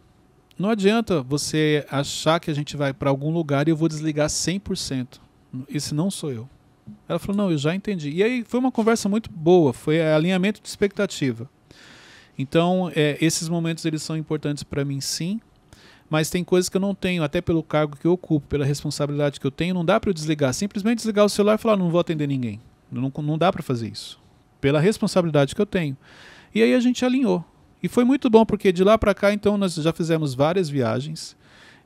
A: não adianta você achar que a gente vai para algum lugar e eu vou desligar 100%. Esse não sou eu. Ela falou, não, eu já entendi. E aí foi uma conversa muito boa, foi alinhamento de expectativa. Então, esses momentos eles são importantes para mim, sim, mas tem coisas que eu não tenho, até pelo cargo que eu ocupo, pela responsabilidade que eu tenho, não dá para eu desligar. Simplesmente desligar o celular e falar, não vou atender ninguém. Não dá para fazer isso. Pela responsabilidade que eu tenho. E aí a gente alinhou. E foi muito bom, porque de lá para cá, então, nós já fizemos várias viagens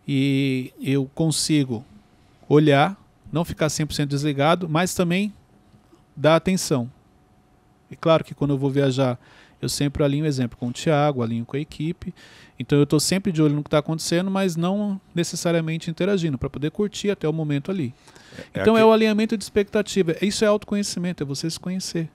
A: e eu consigo olhar, não ficar 100% desligado, mas também dar atenção. E claro que quando eu vou viajar, eu sempre alinho, exemplo, com o Thiago, alinho com a equipe. Então eu estou sempre de olho no que está acontecendo, mas não necessariamente interagindo, para poder curtir até o momento ali. Então é o alinhamento de expectativa. Isso é autoconhecimento, é você se conhecer.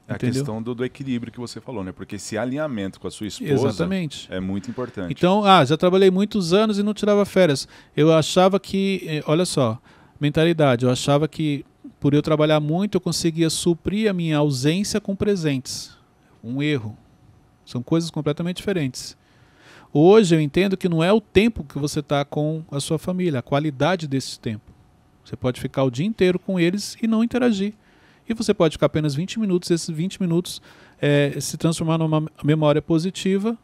B: É a questão do equilíbrio que você falou, né? Porque esse alinhamento com a sua esposa
A: Exatamente.
B: É muito importante.
A: Então, já trabalhei muitos anos e não tirava férias. Eu achava que, olha só, mentalidade, eu achava que por eu trabalhar muito eu conseguia suprir a minha ausência com presentes. Um erro. São coisas completamente diferentes. Hoje eu entendo que não é o tempo que você está com a sua família, a qualidade desse tempo. Você pode ficar o dia inteiro com eles e não interagir. E você pode ficar apenas 20 minutos, esses 20 minutos se transformar numa memória positiva,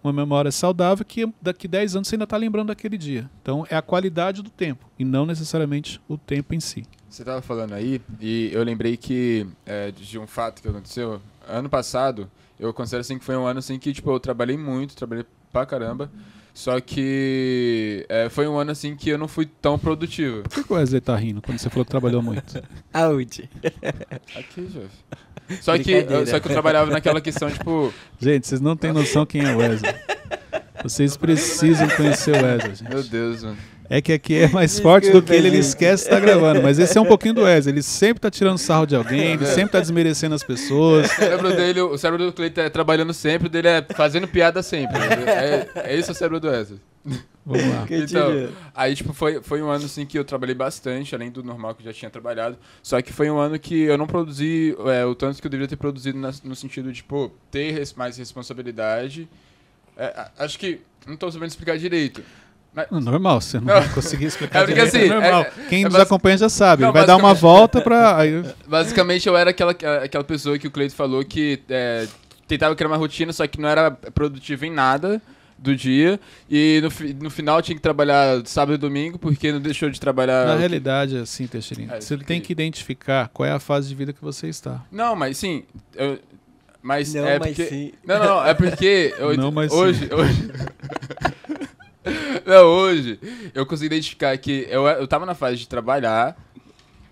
A: uma memória saudável, que daqui 10 anos você ainda está lembrando daquele dia. Então é a qualidade do tempo, e não necessariamente o tempo em si.
C: Você estava falando aí, e eu lembrei que de um fato que aconteceu. Ano passado, eu considero assim que foi um ano assim que tipo, eu trabalhei muito, trabalhei pra caramba. Só que foi um ano assim que eu não fui tão produtivo.
A: Por que o Wesley tá rindo quando você falou que trabalhou muito?
D: Aonde?
C: Aqui, Jeff. Só que eu trabalhava naquela questão, tipo...
A: Gente, vocês não têm noção quem é o Wesley. Vocês precisam conhecer o Wesley, gente.
C: Meu Deus, mano.
A: É que aqui é mais forte do que ele esquece de estar gravando. Mas esse é um pouquinho do Wesley. Ele sempre tá tirando sarro de alguém, ele sempre tá desmerecendo as pessoas.
C: O cérebro do Cleiton é trabalhando sempre, o dele é fazendo piada sempre. É esse o cérebro do Wesley.
A: Vamos lá.
C: Então, aí tipo, foi um ano assim que eu trabalhei bastante, além do normal que eu já tinha trabalhado. Só que foi um ano que eu não produzi o tanto que eu deveria ter produzido no sentido de, tipo, ter mais responsabilidade. Acho que não tô sabendo explicar direito. Mas...
A: Normal, você não vai conseguir explicar direito,
C: assim,
A: normal. Quem nos acompanha já sabe, ele vai dar uma volta pra...
C: Basicamente eu era aquela pessoa que o Cleiton falou que tentava criar uma rotina, só que não era produtivo em nada do dia, e no final tinha que trabalhar sábado e domingo, porque não deixou de trabalhar...
A: Na realidade, assim, Teixeirinho, você tem que identificar qual é a fase de vida que você está.
C: Não, mas sim... Mas
D: não,
C: é
D: mas
C: porque...
D: sim.
C: Não, é porque...
A: Não, mas
C: hoje... Não, hoje eu consegui identificar que eu tava na fase de trabalhar.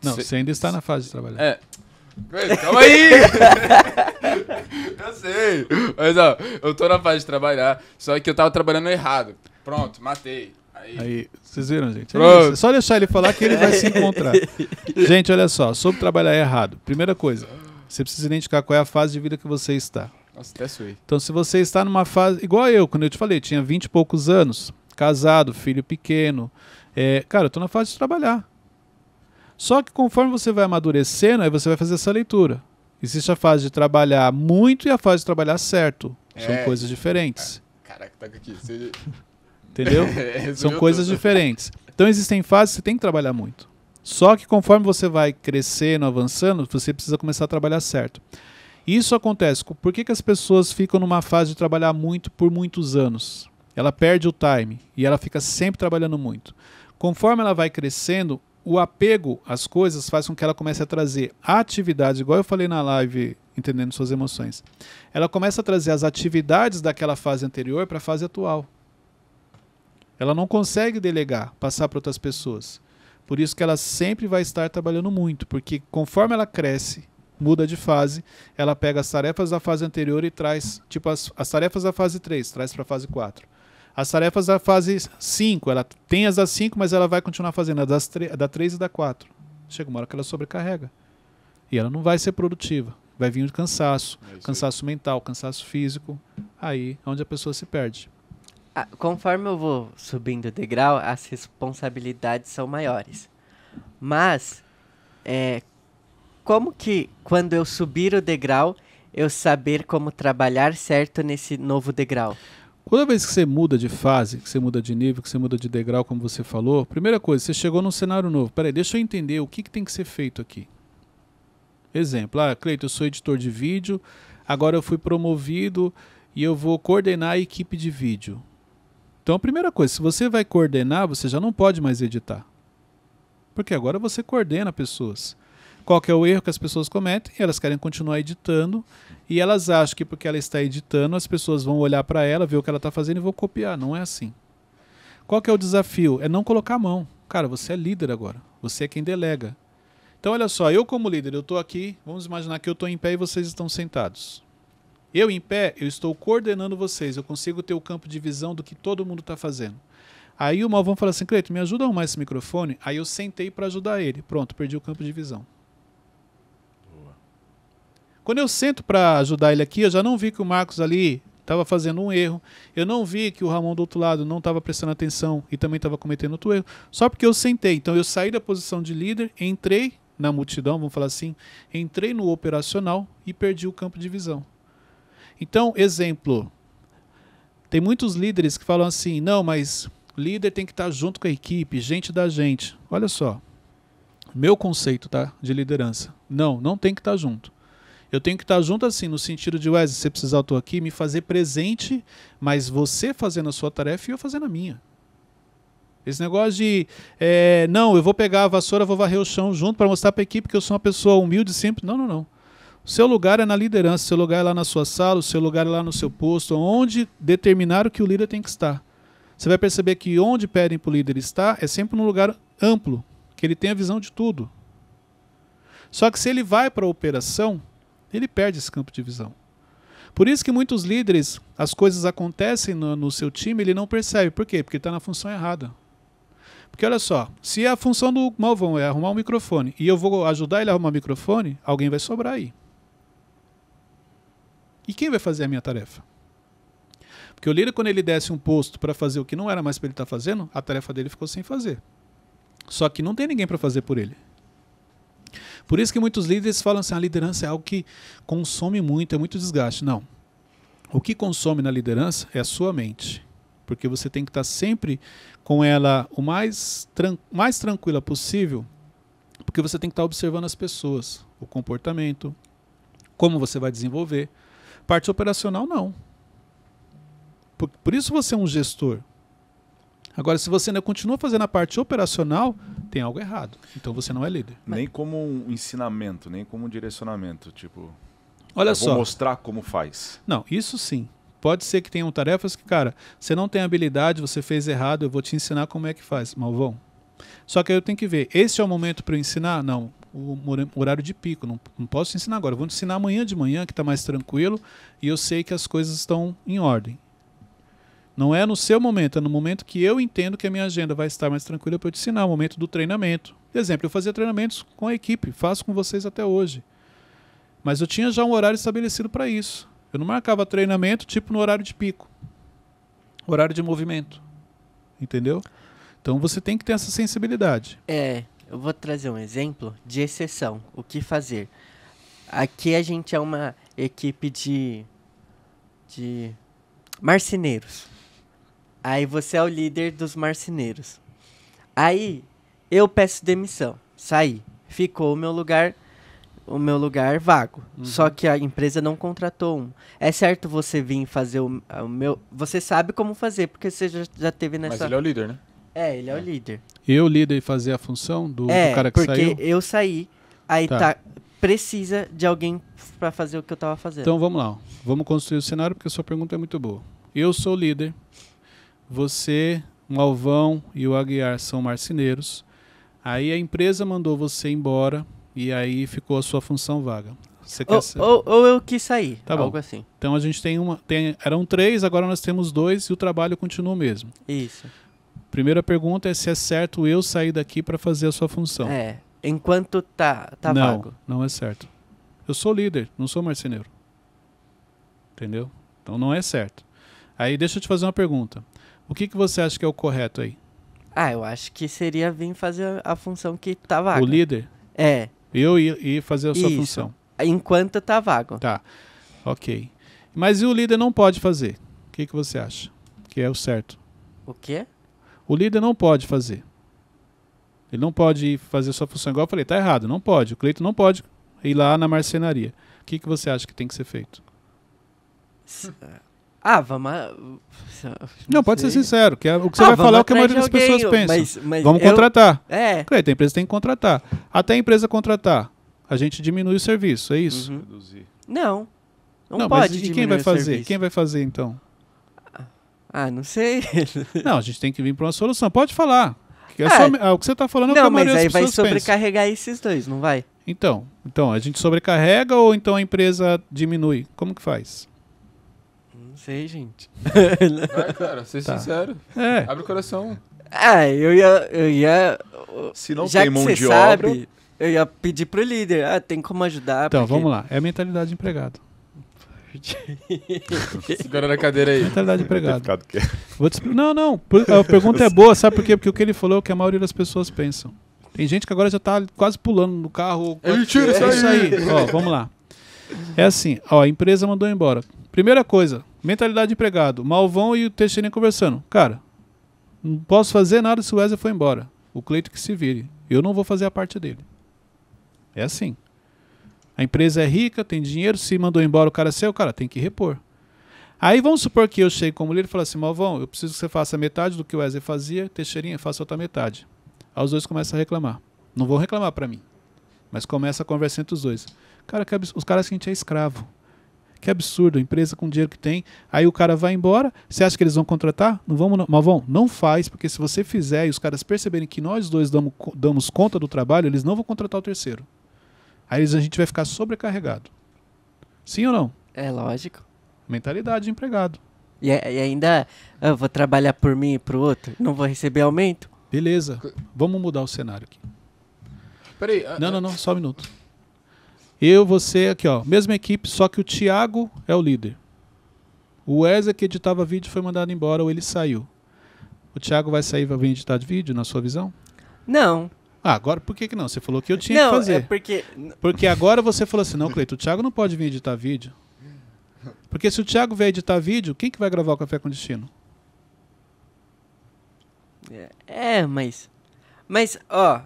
A: Não, você ainda está na fase de trabalhar.
C: Calma aí! Eu sei. Mas ó, eu tô na fase de trabalhar, só que eu tava trabalhando errado. Pronto, matei.
A: Aí, vocês viram, gente?
C: É
A: só deixar ele falar que ele vai se encontrar. Gente, olha só, sobre trabalhar errado. Primeira coisa, você precisa identificar qual é a fase de vida que você está.
C: Nossa, até suei.
A: Então, se você está numa fase... Igual eu, quando eu te falei, tinha 20 e poucos anos, casado, filho pequeno. Cara, eu tô na fase de trabalhar. Só que conforme você vai amadurecendo, aí você vai fazer essa leitura. Existe a fase de trabalhar muito e a fase de trabalhar certo. São coisas diferentes.
C: Caraca, tá aqui. Você...
A: Entendeu? São coisas diferentes. Então existem fases que você tem que trabalhar muito. Só que conforme você vai crescendo, avançando, você precisa começar a trabalhar certo. Isso acontece. Por que as pessoas ficam numa fase de trabalhar muito por muitos anos? Ela perde o time e ela fica sempre trabalhando muito. Conforme ela vai crescendo, o apego às coisas faz com que ela comece a trazer atividades, igual eu falei na live, Entendendo Suas Emoções. Ela começa a trazer as atividades daquela fase anterior para a fase atual. Ela não consegue delegar, passar para outras pessoas. Por isso que ela sempre vai estar trabalhando muito, porque conforme ela cresce, muda de fase, ela pega as tarefas da fase anterior e traz, tipo as tarefas da fase 3, traz para a fase 4. As tarefas da fase 5, ela tem as das 5, mas ela vai continuar fazendo as da 3 e da 4. Chega uma hora que ela sobrecarrega. E ela não vai ser produtiva. Vai vir o cansaço, cansaço mental, cansaço físico. Aí é onde a pessoa se perde.
D: Conforme eu vou subindo o degrau, as responsabilidades são maiores. Mas, como que quando eu subir o degrau, eu saber como trabalhar certo nesse novo degrau?
A: Toda vez que você muda de fase, que você muda de nível, que você muda de degrau, como você falou, primeira coisa, você chegou num cenário novo. Peraí, deixa eu entender o que tem que ser feito aqui. Exemplo, Cleiton, eu sou editor de vídeo, agora eu fui promovido e eu vou coordenar a equipe de vídeo. Então a primeira coisa, se você vai coordenar, você já não pode mais editar. Porque agora você coordena pessoas. Qual que é o erro que as pessoas cometem? Elas querem continuar editando e elas acham que porque ela está editando, as pessoas vão olhar para ela, ver o que ela está fazendo e vão copiar. Não é assim. Qual que é o desafio? É não colocar a mão. Cara, você é líder agora. Você é quem delega. Então olha só, eu como líder, eu estou aqui, vamos imaginar que eu estou em pé e vocês estão sentados. Eu em pé, eu estou coordenando vocês, eu consigo ter o campo de visão do que todo mundo está fazendo. Aí o Malvão fala assim, Cleiton, me ajuda a arrumar esse microfone. Aí eu sentei para ajudar ele. Pronto, perdi o campo de visão.
B: Boa.
A: Quando eu sento para ajudar ele aqui, eu já não vi que o Marcos ali estava fazendo um erro. Eu não vi que o Ramon do outro lado não estava prestando atenção e também estava cometendo outro erro. Só porque eu sentei. Então eu saí da posição de líder, entrei na multidão, vamos falar assim, entrei no operacional e perdi o campo de visão. Então, exemplo, tem muitos líderes que falam assim, não, mas o líder tem que estar junto com a equipe, gente da gente. Olha só, meu conceito, tá, de liderança. Não tem que estar junto. Eu tenho que estar junto assim, no sentido de, Wesley, se você precisar, eu estou aqui, me fazer presente, mas você fazendo a sua tarefa e eu fazendo a minha. Esse negócio de, não, eu vou pegar a vassoura, vou varrer o chão junto para mostrar para a equipe que eu sou uma pessoa humilde sempre. Não. O seu lugar é na liderança, o seu lugar é lá na sua sala, o seu lugar é lá no seu posto, onde determinar o que o líder tem que estar. Você vai perceber que onde pedem para o líder estar é sempre num lugar amplo, que ele tem a visão de tudo. Só que se ele vai para a operação, ele perde esse campo de visão. Por isso que muitos líderes, as coisas acontecem no seu time, ele não percebe. Por quê? Porque está na função errada. Porque olha só, se a função do Malvão é arrumar um microfone e eu vou ajudar ele a arrumar o microfone, alguém vai sobrar aí. E quem vai fazer a minha tarefa? Porque o líder, quando ele desce um posto para fazer o que não era mais para ele estar fazendo, a tarefa dele ficou sem fazer. Só que não tem ninguém para fazer por ele. Por isso que muitos líderes falam assim, a liderança é algo que consome muito, é muito desgaste. Não. O que consome na liderança é a sua mente. Porque você tem que estar sempre com ela o mais tranquila possível, porque você tem que estar observando as pessoas, o comportamento, como você vai desenvolver. Parte operacional, não. Por isso você é um gestor. Agora, se você ainda continua fazendo a parte operacional, tem algo errado. Então você não é líder.
B: Nem como um ensinamento, nem como um direcionamento. Tipo,
A: olha só.
B: Vou mostrar como faz.
A: Não, isso sim. Pode ser que tenham tarefas que, cara, você não tem habilidade, você fez errado, eu vou te ensinar como é que faz, Malvão. Só que aí eu tenho que ver, esse é o momento para eu ensinar? Não, o horário de pico, não posso te ensinar agora. Eu vou te ensinar amanhã de manhã, que está mais tranquilo, e eu sei que as coisas estão em ordem. Não é no seu momento, é no momento que eu entendo que a minha agenda vai estar mais tranquila para eu te ensinar, o momento do treinamento. Por exemplo, eu fazia treinamentos com a equipe, faço com vocês até hoje. Mas eu tinha já um horário estabelecido para isso. Eu não marcava treinamento tipo no horário de pico. Horário de movimento. Entendeu? Então você tem que ter essa sensibilidade.
D: Eu vou trazer um exemplo de exceção. O que fazer? Aqui a gente é uma equipe de marceneiros. Aí você é o líder dos marceneiros. Aí eu peço demissão. Saí. Ficou o meu lugar vago. Só que a empresa não contratou um. É certo você vir fazer o meu... Você sabe como fazer, porque você já teve nessa...
C: Mas ele é o líder, né?
D: Ele é o líder.
A: Eu, líder, fazer a função do cara que saiu?
D: Porque eu saí, aí precisa de alguém para fazer o que eu tava fazendo.
A: Então vamos lá. Vamos construir o cenário, porque a sua pergunta é muito boa. Eu sou o líder. Você, o Malvão e o Aguiar são marceneiros. Aí a empresa mandou você embora e aí ficou a sua função vaga. Você quer
D: ou eu quis sair,
A: tá
D: algo
A: bom.
D: assim.
A: Então a gente eram 3, agora nós temos 2 e o trabalho continua o mesmo.
D: Isso.
A: Primeira pergunta é se é certo eu sair daqui para fazer a sua função.
D: Enquanto tá vago.
A: Não é certo. Eu sou líder, não sou marceneiro. Entendeu? Então não é certo. Aí deixa eu te fazer uma pergunta. O que você acha que é o correto aí?
D: Eu acho que seria vir fazer a função que tá vaga.
A: O líder? Eu ir fazer a sua função.
D: Enquanto tá vago.
A: Tá, ok. Mas e o líder não pode fazer? O que você acha que é o certo?
D: O quê?
A: O líder não pode fazer. Ele não pode fazer a sua função. Igual eu falei, tá errado, não pode. O Cleiton não pode ir lá na marcenaria. O que você acha que tem que ser feito?
D: Vamos...
A: Não, pode ser sincero. Que o que você vai falar é o que a maioria das pessoas pensa.
D: Mas
A: vamos contratar.
D: Cleiton,
A: a empresa tem que contratar. Até a empresa contratar, a gente diminui o serviço, é isso?
B: Reduzir.
D: Não pode
A: mas
D: diminuir
A: quem vai
D: o
A: fazer?
D: serviço.
A: Quem vai fazer, então?
D: Não sei.
A: Não, a gente tem que vir para uma solução. Pode falar. O que você está falando é o que a
D: Não, mas
A: maioria
D: aí
A: das
D: vai
A: pessoas pensa.
D: sobrecarregar esses dois, não vai?
A: Então, a gente sobrecarrega ou então a empresa diminui? Como que faz?
D: Não sei, gente.
C: Vai, cara, ser
A: Tá.
C: sincero.
A: É,
C: Abre o coração.
D: Ah, eu ia.
B: Se não
D: já
B: tem
D: que
B: mão
D: você
B: de
D: sabe,
B: obra,
D: eu ia pedir pro líder. Ah, tem como ajudar?
A: então,
D: porque-
A: vamos lá. É a mentalidade de empregado.
C: Segura na cadeira aí.
A: Mentalidade de
B: deve ter
A: empregado.
B: ficado quieto.
A: Vou te expli- Não, não. A pergunta é boa, sabe por quê? Porque o que ele falou é o que a maioria das pessoas pensam. Tem gente que agora já tá quase pulando no carro.
C: É mentira isso
A: É isso aí. Ó, vamos lá. É assim, ó, a empresa mandou embora. Primeira coisa, mentalidade de empregado. Malvão e o Teixeirinha conversando. Cara, não posso fazer nada se o Wesley for embora. O Cleito que se vire. Eu não vou fazer a parte dele. É assim. A empresa é rica, tem dinheiro, se mandou embora o cara seu, o cara tem que repor. Aí vamos supor que eu chego como líder e falo assim, Malvão, eu preciso que você faça metade do que o Wesley fazia, Teixeirinha, faça outra metade. Aí os dois começam a reclamar. Não vão reclamar pra mim, mas começa a conversa entre os dois. Cara, os caras que a gente é escravo. Que absurdo, a empresa com o dinheiro que tem. Aí o cara vai embora, você acha que eles vão contratar? Não vamos, não. Malvão, não faz, porque se você fizer e os caras perceberem que nós dois damos conta do trabalho, eles não vão contratar o terceiro. Aí a gente vai ficar sobrecarregado. Sim ou não?
D: É lógico.
A: Mentalidade de empregado.
D: E ainda eu vou trabalhar por mim e pro outro? Não vou receber aumento?
A: Beleza, vamos mudar o cenário aqui.
C: Peraí.
A: Não, só um minuto. Eu, você, aqui ó, mesma equipe, só que o Thiago é o líder. O Wesley que editava vídeo foi mandado embora ou ele saiu. O Thiago vai sair e vai vir editar vídeo, na sua visão?
D: Não.
A: Ah, agora por que não? Você falou que eu tinha
D: Não,
A: que fazer.
D: é porque...
A: Porque agora você falou assim, não, Cleito, o Thiago não pode vir editar vídeo. Porque se o Thiago vier editar vídeo, quem que vai gravar o Café com Destino?
D: Mas, ó...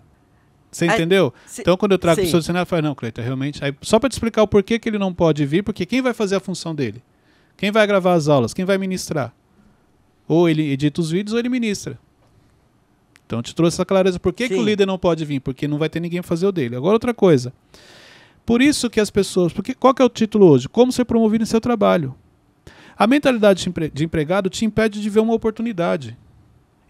A: Você
D: Ai,
A: entendeu? Então quando eu trago o
D: sim.
A: seu cenário, eu falo, não, Cleito, realmente... Aí, só para te explicar o porquê que ele não pode vir, porque quem vai fazer a função dele? Quem vai gravar as aulas? Quem vai ministrar? Ou ele edita os vídeos ou ele ministra. Então eu te trouxe essa clareza. Por que, que o
D: Sim.
A: líder não pode vir? Porque não vai ter ninguém fazer o dele. Agora outra coisa. Por isso que as pessoas... Qual que é o título hoje? Como ser promovido em seu trabalho. A mentalidade de empregado te impede de ver uma oportunidade.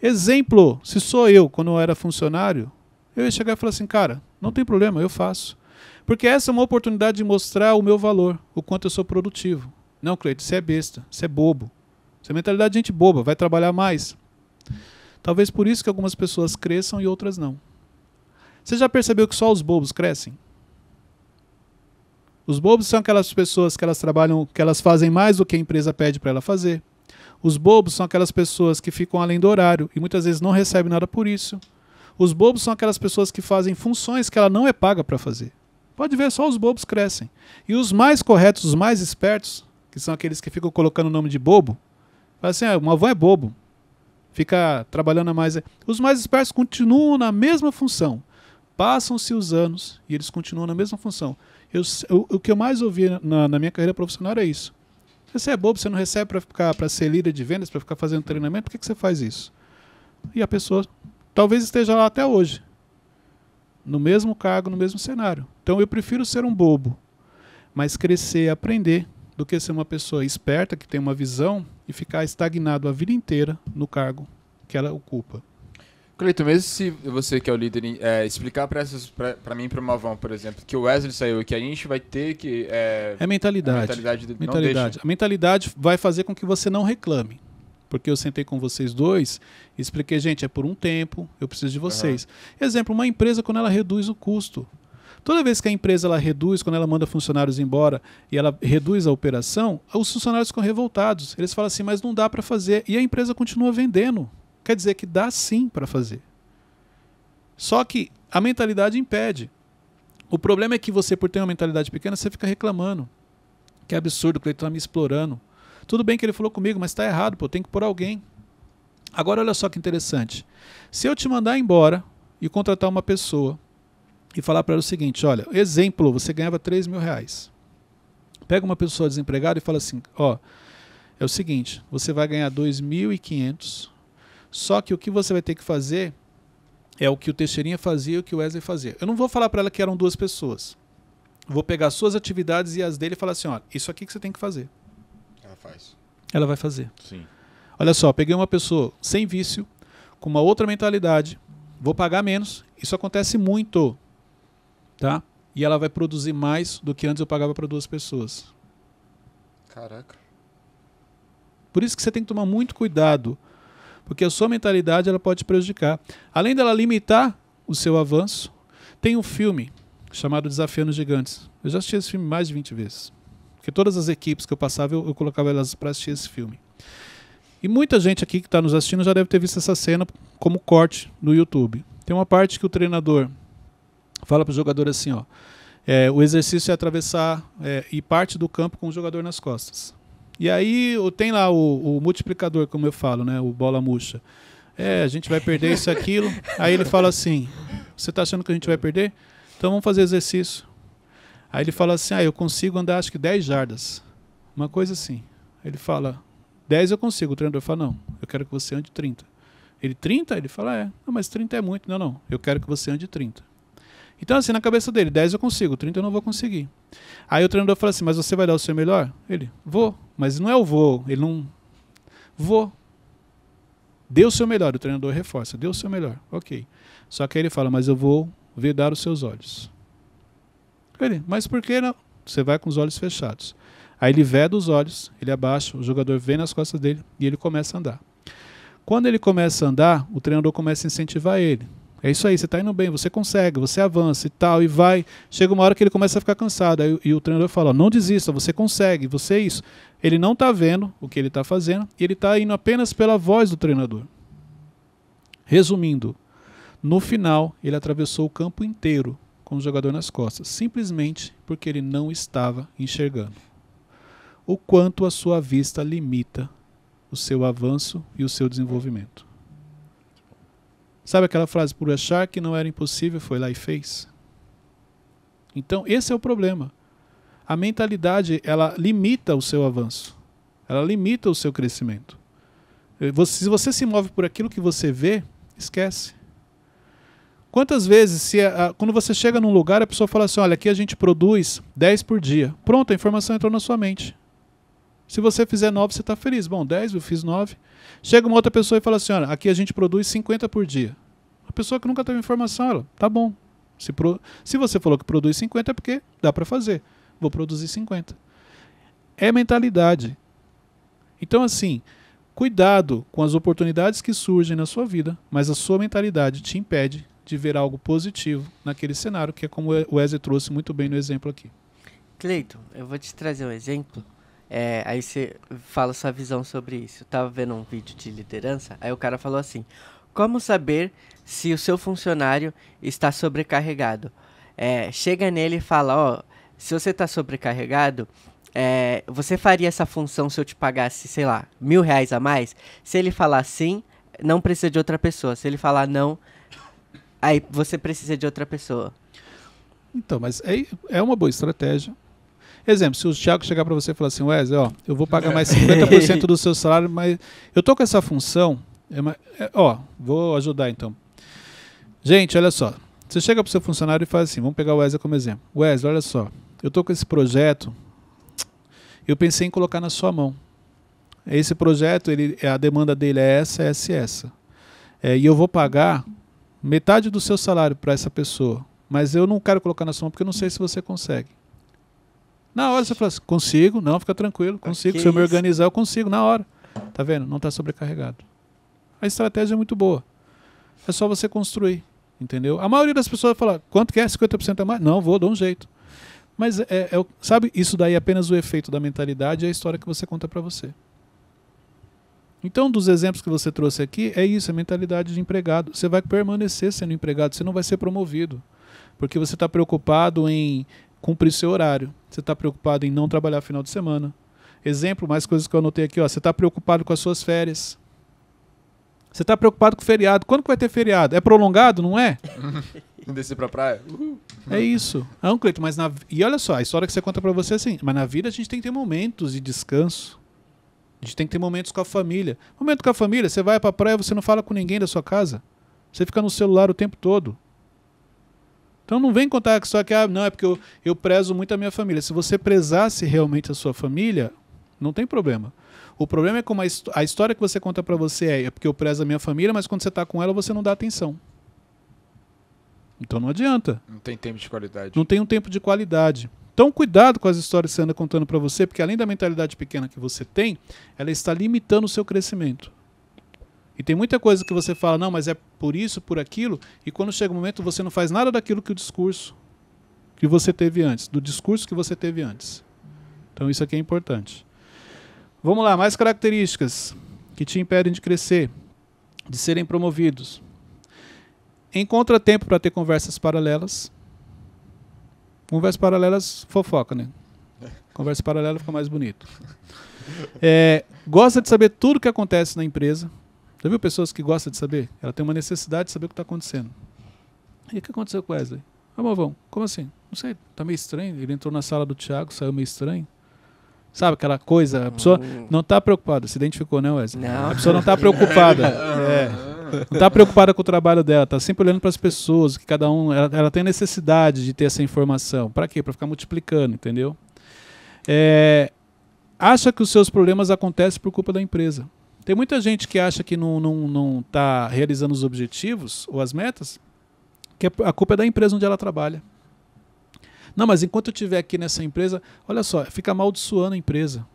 A: Exemplo, se sou eu, quando eu era funcionário, eu ia chegar e falar assim, cara, não tem problema, eu faço. Porque essa é uma oportunidade de mostrar o meu valor, o quanto eu sou produtivo. Não, Cleito, você é besta, você é bobo. Você é mentalidade de gente boba, vai trabalhar mais. Talvez por isso que algumas pessoas cresçam e outras não. Você já percebeu que só os bobos crescem? Os bobos são aquelas pessoas que elas trabalham, que elas fazem mais do que a empresa pede para ela fazer. Os bobos são aquelas pessoas que ficam além do horário e muitas vezes não recebem nada por isso. Os bobos são aquelas pessoas que fazem funções que ela não é paga para fazer. Pode ver, só os bobos crescem. E os mais corretos, os mais espertos, que são aqueles que ficam colocando o nome de bobo, fala assim, o avô é bobo, fica trabalhando a mais. Os mais espertos continuam na mesma função. Passam-se os anos e eles continuam na mesma função. O que eu mais ouvi na minha carreira profissional é isso. Você é bobo, você não recebe para ser líder de vendas, para ficar fazendo treinamento, por que você faz isso? E a pessoa talvez esteja lá até hoje, no mesmo cargo, no mesmo cenário. Então eu prefiro ser um bobo, mas crescer e aprender, do que ser uma pessoa esperta, que tem uma visão, e ficar estagnado a vida inteira no cargo que ela ocupa.
C: Cleito, mesmo se você que é o líder explicar pra mim e pro Malvão, por exemplo, que o Wesley saiu e que a gente vai ter que...
A: É mentalidade.
C: A mentalidade não
A: Mentalidade.
C: deixa.
A: A mentalidade vai fazer com que você não reclame. Porque eu sentei com vocês dois e expliquei, gente, é por um tempo, eu preciso de vocês. Exemplo, uma empresa quando ela reduz o custo. Toda vez que a empresa ela reduz, quando ela manda funcionários embora e ela reduz a operação, os funcionários ficam revoltados. Eles falam assim, mas não dá para fazer. E a empresa continua vendendo. Quer dizer que dá sim para fazer. Só que a mentalidade impede. O problema é que você, por ter uma mentalidade pequena, você fica reclamando. Que é absurdo, o Cleiton está me explorando. Tudo bem que ele falou comigo, mas está errado, pô, tem que pôr alguém. Agora olha só que interessante. Se eu te mandar embora e contratar uma pessoa e falar para ela o seguinte, olha, exemplo, você ganhava R$3.000. Pega uma pessoa desempregada e fala assim, ó, é o seguinte, você vai ganhar 2.500, só que o que você vai ter que fazer é o que o Teixeirinha fazia e o que o Wesley fazia. Eu não vou falar para ela que eram duas pessoas. Vou pegar suas atividades e as dele e falar assim, ó, isso aqui que você tem que fazer.
C: Ela faz.
A: Ela vai fazer.
B: Sim.
A: Olha só, peguei uma pessoa sem vício, com uma outra mentalidade, vou pagar menos, isso acontece muito, tá? E ela vai produzir mais do que antes eu pagava para duas pessoas.
C: Caraca.
A: Por isso que você tem que tomar muito cuidado, porque a sua mentalidade ela pode te prejudicar. Além dela limitar o seu avanço, tem um filme chamado Desafiando os Gigantes. Eu já assisti esse filme mais de 20 vezes. Porque todas as equipes que eu passava, eu colocava elas para assistir esse filme. E muita gente aqui que está nos assistindo já deve ter visto essa cena como corte no YouTube. Tem uma parte que o treinador fala para o jogador assim, ó, o exercício é atravessar e parte do campo com o jogador nas costas. E aí tem lá o multiplicador, como eu falo, né, o bola murcha. A gente vai perder isso e aquilo. Aí ele fala assim, você está achando que a gente vai perder? Então vamos fazer exercício. Aí ele fala assim, eu consigo andar acho que 10 jardas. Uma coisa assim. Ele fala, 10 eu consigo. O treinador fala, não, eu quero que você ande 30. Ele, 30? Ele fala, não, mas 30 é muito. Não, não, eu quero que você ande 30. Então assim, na cabeça dele, 10 eu consigo, 30 eu não vou conseguir. Aí o treinador fala assim, mas você vai dar o seu melhor? Ele, vou. Mas não é o vou, ele não... Vou. Dê o seu melhor, o treinador reforça, dê o seu melhor. Ok. Só que aí ele fala, mas eu vou vedar os seus olhos. Ele, mas por que não? Você vai com os olhos fechados. Aí ele veda os olhos, ele abaixa, o jogador vem nas costas dele e ele começa a andar. Quando ele começa a andar, o treinador começa a incentivar ele. É isso aí, você está indo bem, você consegue, você avança e tal, e vai. Chega uma hora que ele começa a ficar cansado. E o treinador fala, não desista, você consegue, você é isso. Ele não está vendo o que ele está fazendo e ele está indo apenas pela voz do treinador. Resumindo, no final ele atravessou o campo inteiro com o jogador nas costas, simplesmente porque ele não estava enxergando. O quanto a sua vista limita o seu avanço e o seu desenvolvimento. Sabe aquela frase, por achar que não era impossível, foi lá e fez? Então, esse é o problema. A mentalidade, ela limita o seu avanço. Ela limita o seu crescimento. Se você se move por aquilo que você vê, esquece. Quantas vezes, quando você chega num lugar, a pessoa fala assim, olha, aqui a gente produz 10 por dia. Pronto, a informação entrou na sua mente. Se você fizer 9, você está feliz. Bom, 10, eu fiz 9. Chega uma outra pessoa e fala assim, olha, aqui a gente produz 50 por dia. A pessoa que nunca teve informação, ela, tá bom. Se você falou que produz 50 é porque dá para fazer. Vou produzir 50. É mentalidade. Então, assim, cuidado com as oportunidades que surgem na sua vida, mas a sua mentalidade te impede de ver algo positivo naquele cenário, que é como o Wesley trouxe muito bem no exemplo aqui.
D: Cleiton, eu vou te trazer um exemplo. Aí você fala sua visão sobre isso. Eu tava vendo um vídeo de liderança, aí o cara falou assim, como saber se o seu funcionário está sobrecarregado? Chega nele e fala, se você está sobrecarregado, você faria essa função se eu te pagasse, sei lá, R$1.000 a mais? Se ele falar sim, não precisa de outra pessoa. Se ele falar não, aí você precisa de outra pessoa.
A: Então, mas é uma boa estratégia. Exemplo, se o Thiago chegar para você e falar assim, Wesley, eu vou pagar mais 50% do seu salário, mas eu tô com essa função, vou ajudar então. Gente, olha só, você chega para o seu funcionário e faz assim, vamos pegar o Wesley como exemplo. Wesley, olha só, eu tô com esse projeto, eu pensei em colocar na sua mão. Esse projeto, a demanda dele é essa. E eu vou pagar metade do seu salário para essa pessoa, mas eu não quero colocar na sua mão porque eu não sei se você consegue. Na hora você fala assim, consigo, não, fica tranquilo, consigo, se eu me organizar eu consigo, na hora. Tá vendo? Não está sobrecarregado. A estratégia é muito boa. É só você construir, entendeu? A maioria das pessoas fala, quanto que é? 50% a mais? Não, dou um jeito. Mas, sabe, isso daí é apenas o efeito da mentalidade e a história que você conta para você. Então, dos exemplos que você trouxe aqui, é isso, a mentalidade de empregado. Você vai permanecer sendo empregado, você não vai ser promovido. Porque você está preocupado em cumprir seu horário. Você está preocupado em não trabalhar final de semana. Exemplo, mais coisas que eu anotei aqui. Você está preocupado com as suas férias. Você está preocupado com o feriado. Quando que vai ter feriado? É prolongado, não é?
C: Descer pra praia?
A: É isso. Não, Cleiton, e olha só, a história que você conta para você é assim, mas na vida a gente tem que ter momentos de descanso. A gente tem que ter momentos com a família. Momento com a família, você vai para a praia, você não fala com ninguém da sua casa. Você fica no celular o tempo todo. Então não vem contar só que não, é porque eu prezo muito a minha família. Se você prezasse realmente a sua família, não tem problema. O problema é como a história que você conta para você é porque eu prezo a minha família, mas quando você está com ela você não dá atenção. Então não adianta.
C: Não tem tempo de qualidade.
A: Não tem um tempo de qualidade. Então, cuidado com as histórias que você anda contando para você, porque além da mentalidade pequena que você tem, ela está limitando o seu crescimento. E tem muita coisa que você fala, não, mas é por isso, por aquilo, e quando chega o momento você não faz nada daquilo que o discurso que você teve antes, do discurso que você teve antes. Então isso aqui é importante. Vamos lá, mais características que te impedem de crescer, de serem promovidos. Encontra tempo para ter conversas paralelas. Conversas paralelas, fofoca, né? Conversa paralela fica mais bonito. Gosta de saber tudo o que acontece na empresa. Já viu pessoas que gostam de saber? Ela tem uma necessidade de saber o que está acontecendo. E o que aconteceu com o Wesley? Movão, como assim? Não sei, tá meio estranho. Ele entrou na sala do Thiago, saiu meio estranho. Sabe aquela coisa? A pessoa não está preocupada. Se identificou, né, Wesley?
D: Não.
A: A pessoa não está preocupada. Não está preocupada com o trabalho dela. Está sempre olhando para as pessoas, que cada um... Ela tem necessidade de ter essa informação. Para quê? Para ficar multiplicando, entendeu? Acha que os seus problemas acontecem por culpa da empresa. Tem muita gente que acha que não está realizando os objetivos ou as metas, que a culpa é da empresa onde ela trabalha. Não, mas enquanto eu estiver aqui nessa empresa, olha só, fica amaldiçoando a empresa.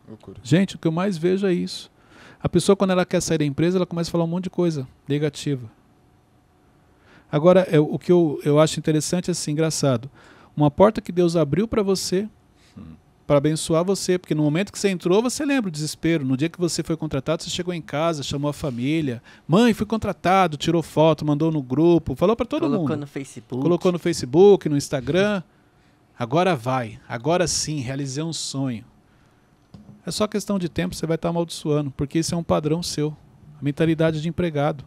C: Loucura.
A: Gente, o que eu mais vejo é isso. A pessoa, quando ela quer sair da empresa, ela começa a falar um monte de coisa negativa. Agora, o que eu acho interessante, assim, engraçado. Uma porta que Deus abriu para você, para abençoar você, porque no momento que você entrou, você lembra o desespero. No dia que você foi contratado, você chegou em casa, chamou a família. Mãe, fui contratado, tirou foto, mandou no grupo, falou para todo mundo.
D: Colocou no Facebook.
A: Colocou no Facebook, no Instagram. Agora vai, agora sim, realizei um sonho. É só questão de tempo, você vai estar amaldiçoando, porque isso é um padrão seu. A mentalidade de empregado.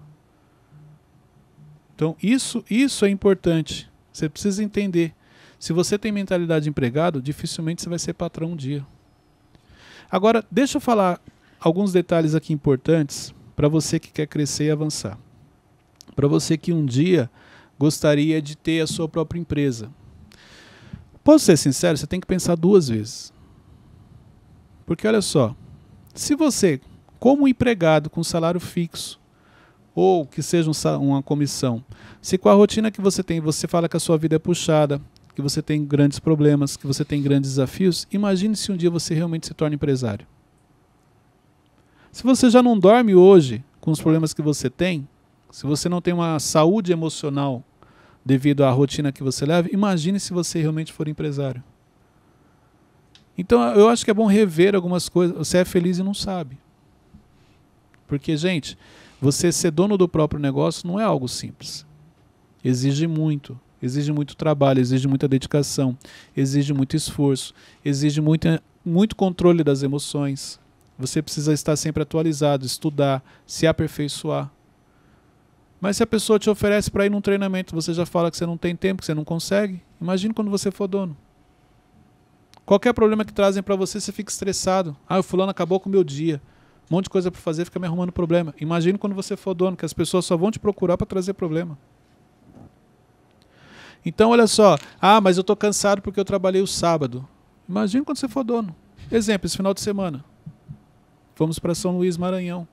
A: Então, isso é importante. Você precisa entender. Se você tem mentalidade de empregado, dificilmente você vai ser patrão um dia. Agora, deixa eu falar alguns detalhes aqui importantes para você que quer crescer e avançar. Para você que um dia gostaria de ter a sua própria empresa. Posso ser sincero, você tem que pensar 2 vezes. Porque olha só, se você, como empregado com salário fixo, ou que seja uma comissão, se com a rotina que você tem, você fala que a sua vida é puxada, que você tem grandes problemas, que você tem grandes desafios, imagine se um dia você realmente se torna empresário. Se você já não dorme hoje com os problemas que você tem, se você não tem uma saúde emocional devido à rotina que você leva, imagine se você realmente for empresário. Então eu acho que é bom rever algumas coisas. Você é feliz e não sabe. Porque, gente, você ser dono do próprio negócio não é algo simples. Exige muito. Exige muito trabalho, exige muita dedicação, exige muito esforço, exige muito controle das emoções. Você precisa estar sempre atualizado, estudar, se aperfeiçoar. Mas se a pessoa te oferece para ir num treinamento, você já fala que você não tem tempo, que você não consegue, imagine quando você for dono. Qualquer problema que trazem para você, você fica estressado. O fulano acabou com o meu dia. Um monte de coisa para fazer, fica me arrumando problema. Imagine quando você for dono, que as pessoas só vão te procurar para trazer problema. Então, olha só. Mas eu estou cansado porque eu trabalhei o sábado. Imagina quando você for dono. Exemplo, esse final de semana. Fomos para São Luís, Maranhão.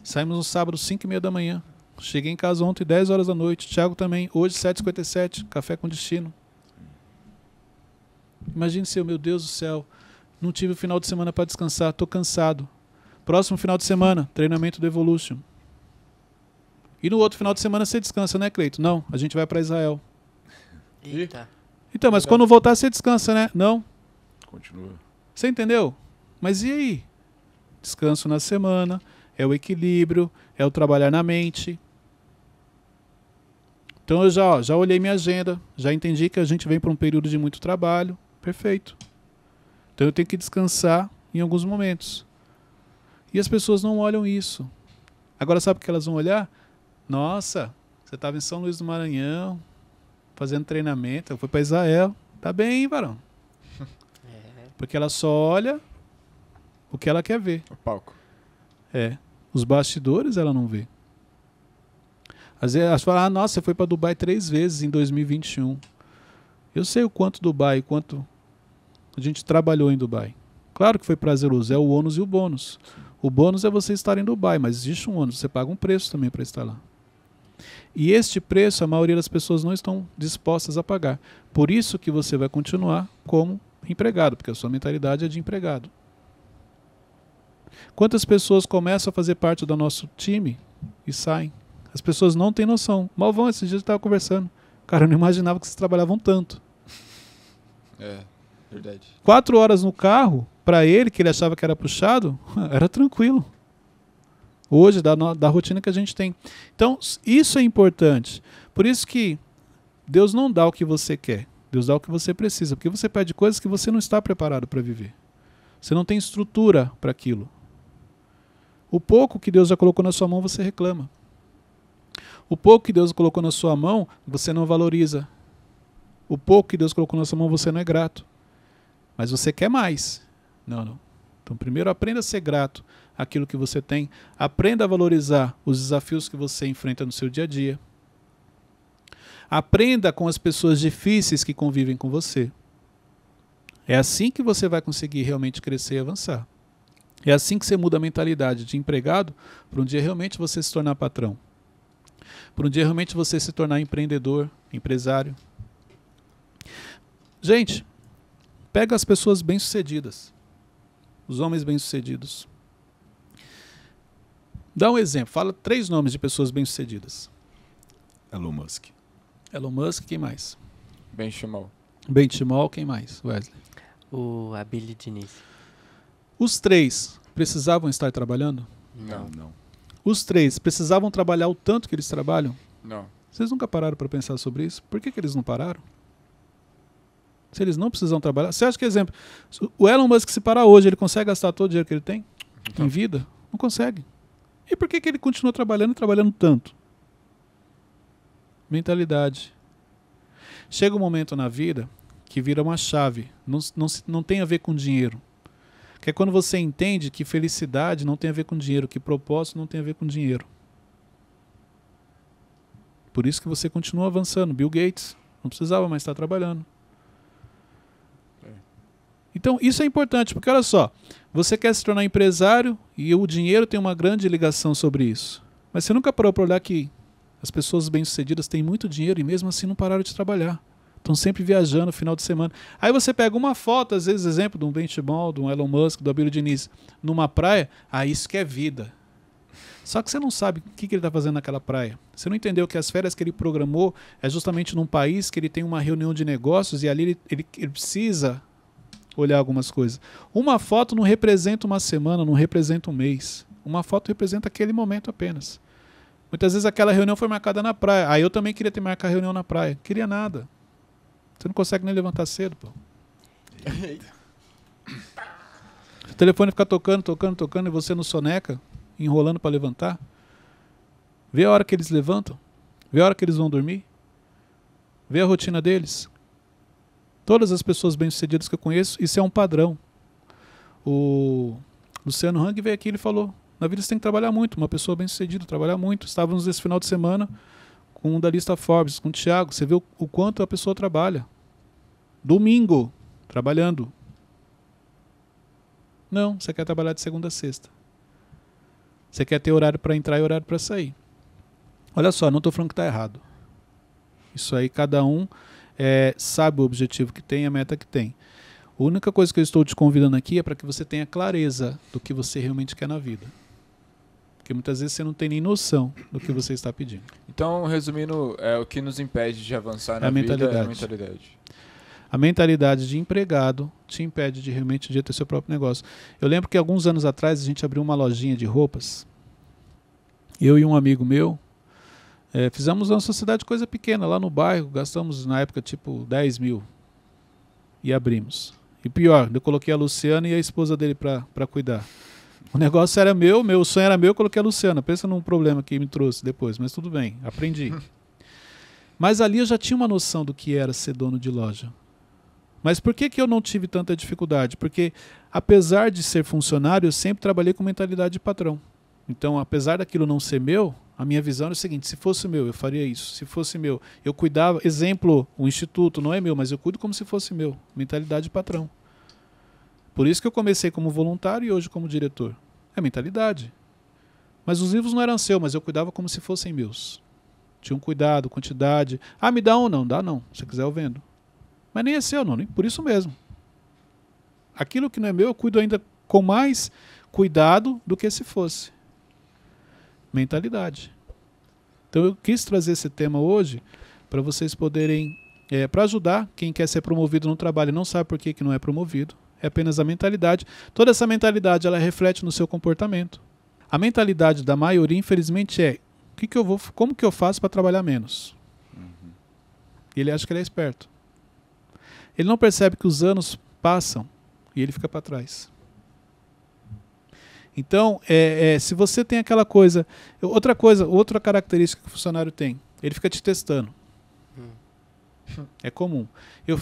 A: Saímos no sábado, 5h30 da manhã. Cheguei em casa ontem, 10 horas da noite. Thiago também. Hoje, 7h57. Café com destino. Imagine se meu Deus do céu, não tive o final de semana para descansar. Estou cansado. Próximo final de semana, treinamento do Evolution. E no outro final de semana você descansa, né, Cleito? Não, a gente vai para Israel.
D: Eita.
A: Então, mas quando voltar você descansa, né? Não.
B: Continua.
A: Você entendeu? Mas e aí? Descanso na semana, é o equilíbrio, é o trabalhar na mente. Então eu já olhei minha agenda, já entendi que a gente vem para um período de muito trabalho. Perfeito. Então eu tenho que descansar em alguns momentos. E as pessoas não olham isso. Agora sabe o que elas vão olhar? Nossa, você estava em São Luís do Maranhão, fazendo treinamento, eu fui para Israel. Tá bem, hein, varão? Porque ela só olha o que ela quer ver.
C: O palco.
A: Os bastidores ela não vê. Às vezes elas falam, nossa, você foi para Dubai 3 vezes em 2021. Eu sei o quanto Dubai, quanto a gente trabalhou em Dubai. Claro que foi prazeroso, é o ônus e o bônus. O bônus é você estar em Dubai, mas existe um ônus, você paga um preço também para estar lá. E este preço a maioria das pessoas não estão dispostas a pagar. Por isso que você vai continuar como empregado, porque a sua mentalidade é de empregado. Quantas pessoas começam a fazer parte do nosso time e saem? As pessoas não têm noção. Malvão, esses dias eu estava conversando. Cara, eu não imaginava que vocês trabalhavam tanto.
C: É, verdade.
A: 4 horas no carro, para ele, que ele achava que era puxado, era tranquilo. Hoje, da rotina que a gente tem. Então, isso é importante. Por isso que Deus não dá o que você quer. Deus dá o que você precisa. Porque você pede coisas que você não está preparado para viver. Você não tem estrutura para aquilo. O pouco que Deus já colocou na sua mão, você reclama. O pouco que Deus colocou na sua mão, você não valoriza. O pouco que Deus colocou na sua mão, você não é grato. Mas você quer mais. Não. Então, primeiro, aprenda a ser grato àquilo que você tem. Aprenda a valorizar os desafios que você enfrenta no seu dia a dia. Aprenda com as pessoas difíceis que convivem com você. É assim que você vai conseguir realmente crescer e avançar. É assim que você muda a mentalidade de empregado para um dia realmente você se tornar patrão. Para um dia realmente você se tornar empreendedor, empresário. Gente, pega as pessoas bem-sucedidas. Os homens bem-sucedidos. Dá um exemplo. Fala 3 nomes de pessoas bem-sucedidas.
B: Elon Musk.
A: Elon Musk, quem mais?
C: Ben Shimol.
A: Ben Shimol, quem mais? Wesley.
D: O Abílio Diniz.
A: Os 3 precisavam estar trabalhando?
B: Não.
A: Os 3 precisavam trabalhar o tanto que eles trabalham?
C: Não.
A: Vocês nunca pararam para pensar sobre isso? Por que eles não pararam? Se eles não precisam trabalhar... Você acha que, exemplo, o Elon Musk, se parar hoje, ele consegue gastar todo o dinheiro que ele tem em vida? Não consegue. E por que ele continua trabalhando e trabalhando tanto? Mentalidade. Chega um momento na vida que vira uma chave. Não tem a ver com dinheiro. Que é quando você entende que felicidade não tem a ver com dinheiro, que propósito não tem a ver com dinheiro. Por isso que você continua avançando. Bill Gates não precisava mais estar trabalhando. Então, isso é importante, porque olha só, você quer se tornar empresário e o dinheiro tem uma grande ligação sobre isso. Mas você nunca parou para olhar que as pessoas bem-sucedidas têm muito dinheiro e mesmo assim não pararam de trabalhar. Estão sempre viajando no final de semana. Aí você pega uma foto, às vezes, exemplo de um Ben Shimol, de um Elon Musk, do Abílio Diniz, numa praia, isso que é vida. Só que você não sabe o que ele está fazendo naquela praia. Você não entendeu que as férias que ele programou é justamente num país que ele tem uma reunião de negócios e ali ele precisa olhar algumas coisas. Uma foto não representa uma semana, não representa um mês. Uma foto representa aquele momento apenas. Muitas vezes aquela reunião foi marcada na praia. Eu também queria ter marcado a reunião na praia. Queria nada. Você não consegue nem levantar cedo, pô. O telefone fica tocando e você no soneca, enrolando para levantar. Vê a hora que eles levantam. Vê a hora que eles vão dormir. Vê a rotina deles. Todas as pessoas bem-sucedidas que eu conheço, isso é um padrão. O Luciano Hang veio aqui e ele falou, na vida você tem que trabalhar muito, uma pessoa bem-sucedida, trabalhar muito. Estávamos esse final de semana com um da lista Forbes, com o Thiago, você vê o quanto a pessoa trabalha. Domingo, trabalhando. Não, você quer trabalhar de segunda a sexta. Você quer ter horário para entrar e horário para sair. Olha só, não estou falando que está errado. Isso aí cada um sabe o objetivo que tem, a meta que tem. A única coisa que eu estou te convidando aqui é para que você tenha clareza do que você realmente quer na vida. Porque muitas vezes você não tem nem noção do que você está pedindo.
C: Então, resumindo, o que nos impede de avançar na vida é a mentalidade.
A: A mentalidade de empregado te impede de realmente de ter seu próprio negócio. Eu lembro que alguns anos atrás a gente abriu uma lojinha de roupas. Eu e um amigo meu fizemos uma sociedade coisa pequena lá no bairro, gastamos na época tipo 10 mil e abrimos. E pior, eu coloquei a Luciana e a esposa dele para cuidar. O negócio era meu sonho era meu, eu coloquei a Luciana. Pensa num problema que me trouxe depois, mas tudo bem, aprendi. Mas ali eu já tinha uma noção do que era ser dono de loja. Mas por que eu não tive tanta dificuldade? Porque apesar de ser funcionário, eu sempre trabalhei com mentalidade de patrão. Então, apesar daquilo não ser meu, a minha visão era o seguinte, se fosse meu, eu faria isso. Se fosse meu, eu cuidava, exemplo, o instituto não é meu, mas eu cuido como se fosse meu. Mentalidade de patrão. Por isso que eu comecei como voluntário e hoje como diretor. É mentalidade. Mas os livros não eram seus, mas eu cuidava como se fossem meus. tinha um cuidado, quantidade. Ah, me dá um? Não, dá não. Se quiser eu vendo. Mas nem é seu, não, nem por isso mesmo. Aquilo que não é meu, eu cuido ainda com mais cuidado do que se fosse. Mentalidade. Então eu quis trazer esse tema hoje para vocês poderem, para ajudar quem quer ser promovido no trabalho e não sabe por que não é promovido. É apenas a mentalidade. Toda essa mentalidade ela reflete no seu comportamento. A mentalidade da maioria, infelizmente, é como que eu faço para trabalhar menos? E ele acha que ele é esperto. Ele não percebe que os anos passam e ele fica para trás. Então, se você tem aquela coisa... Outra característica que o funcionário tem, ele fica te testando. É comum. Eu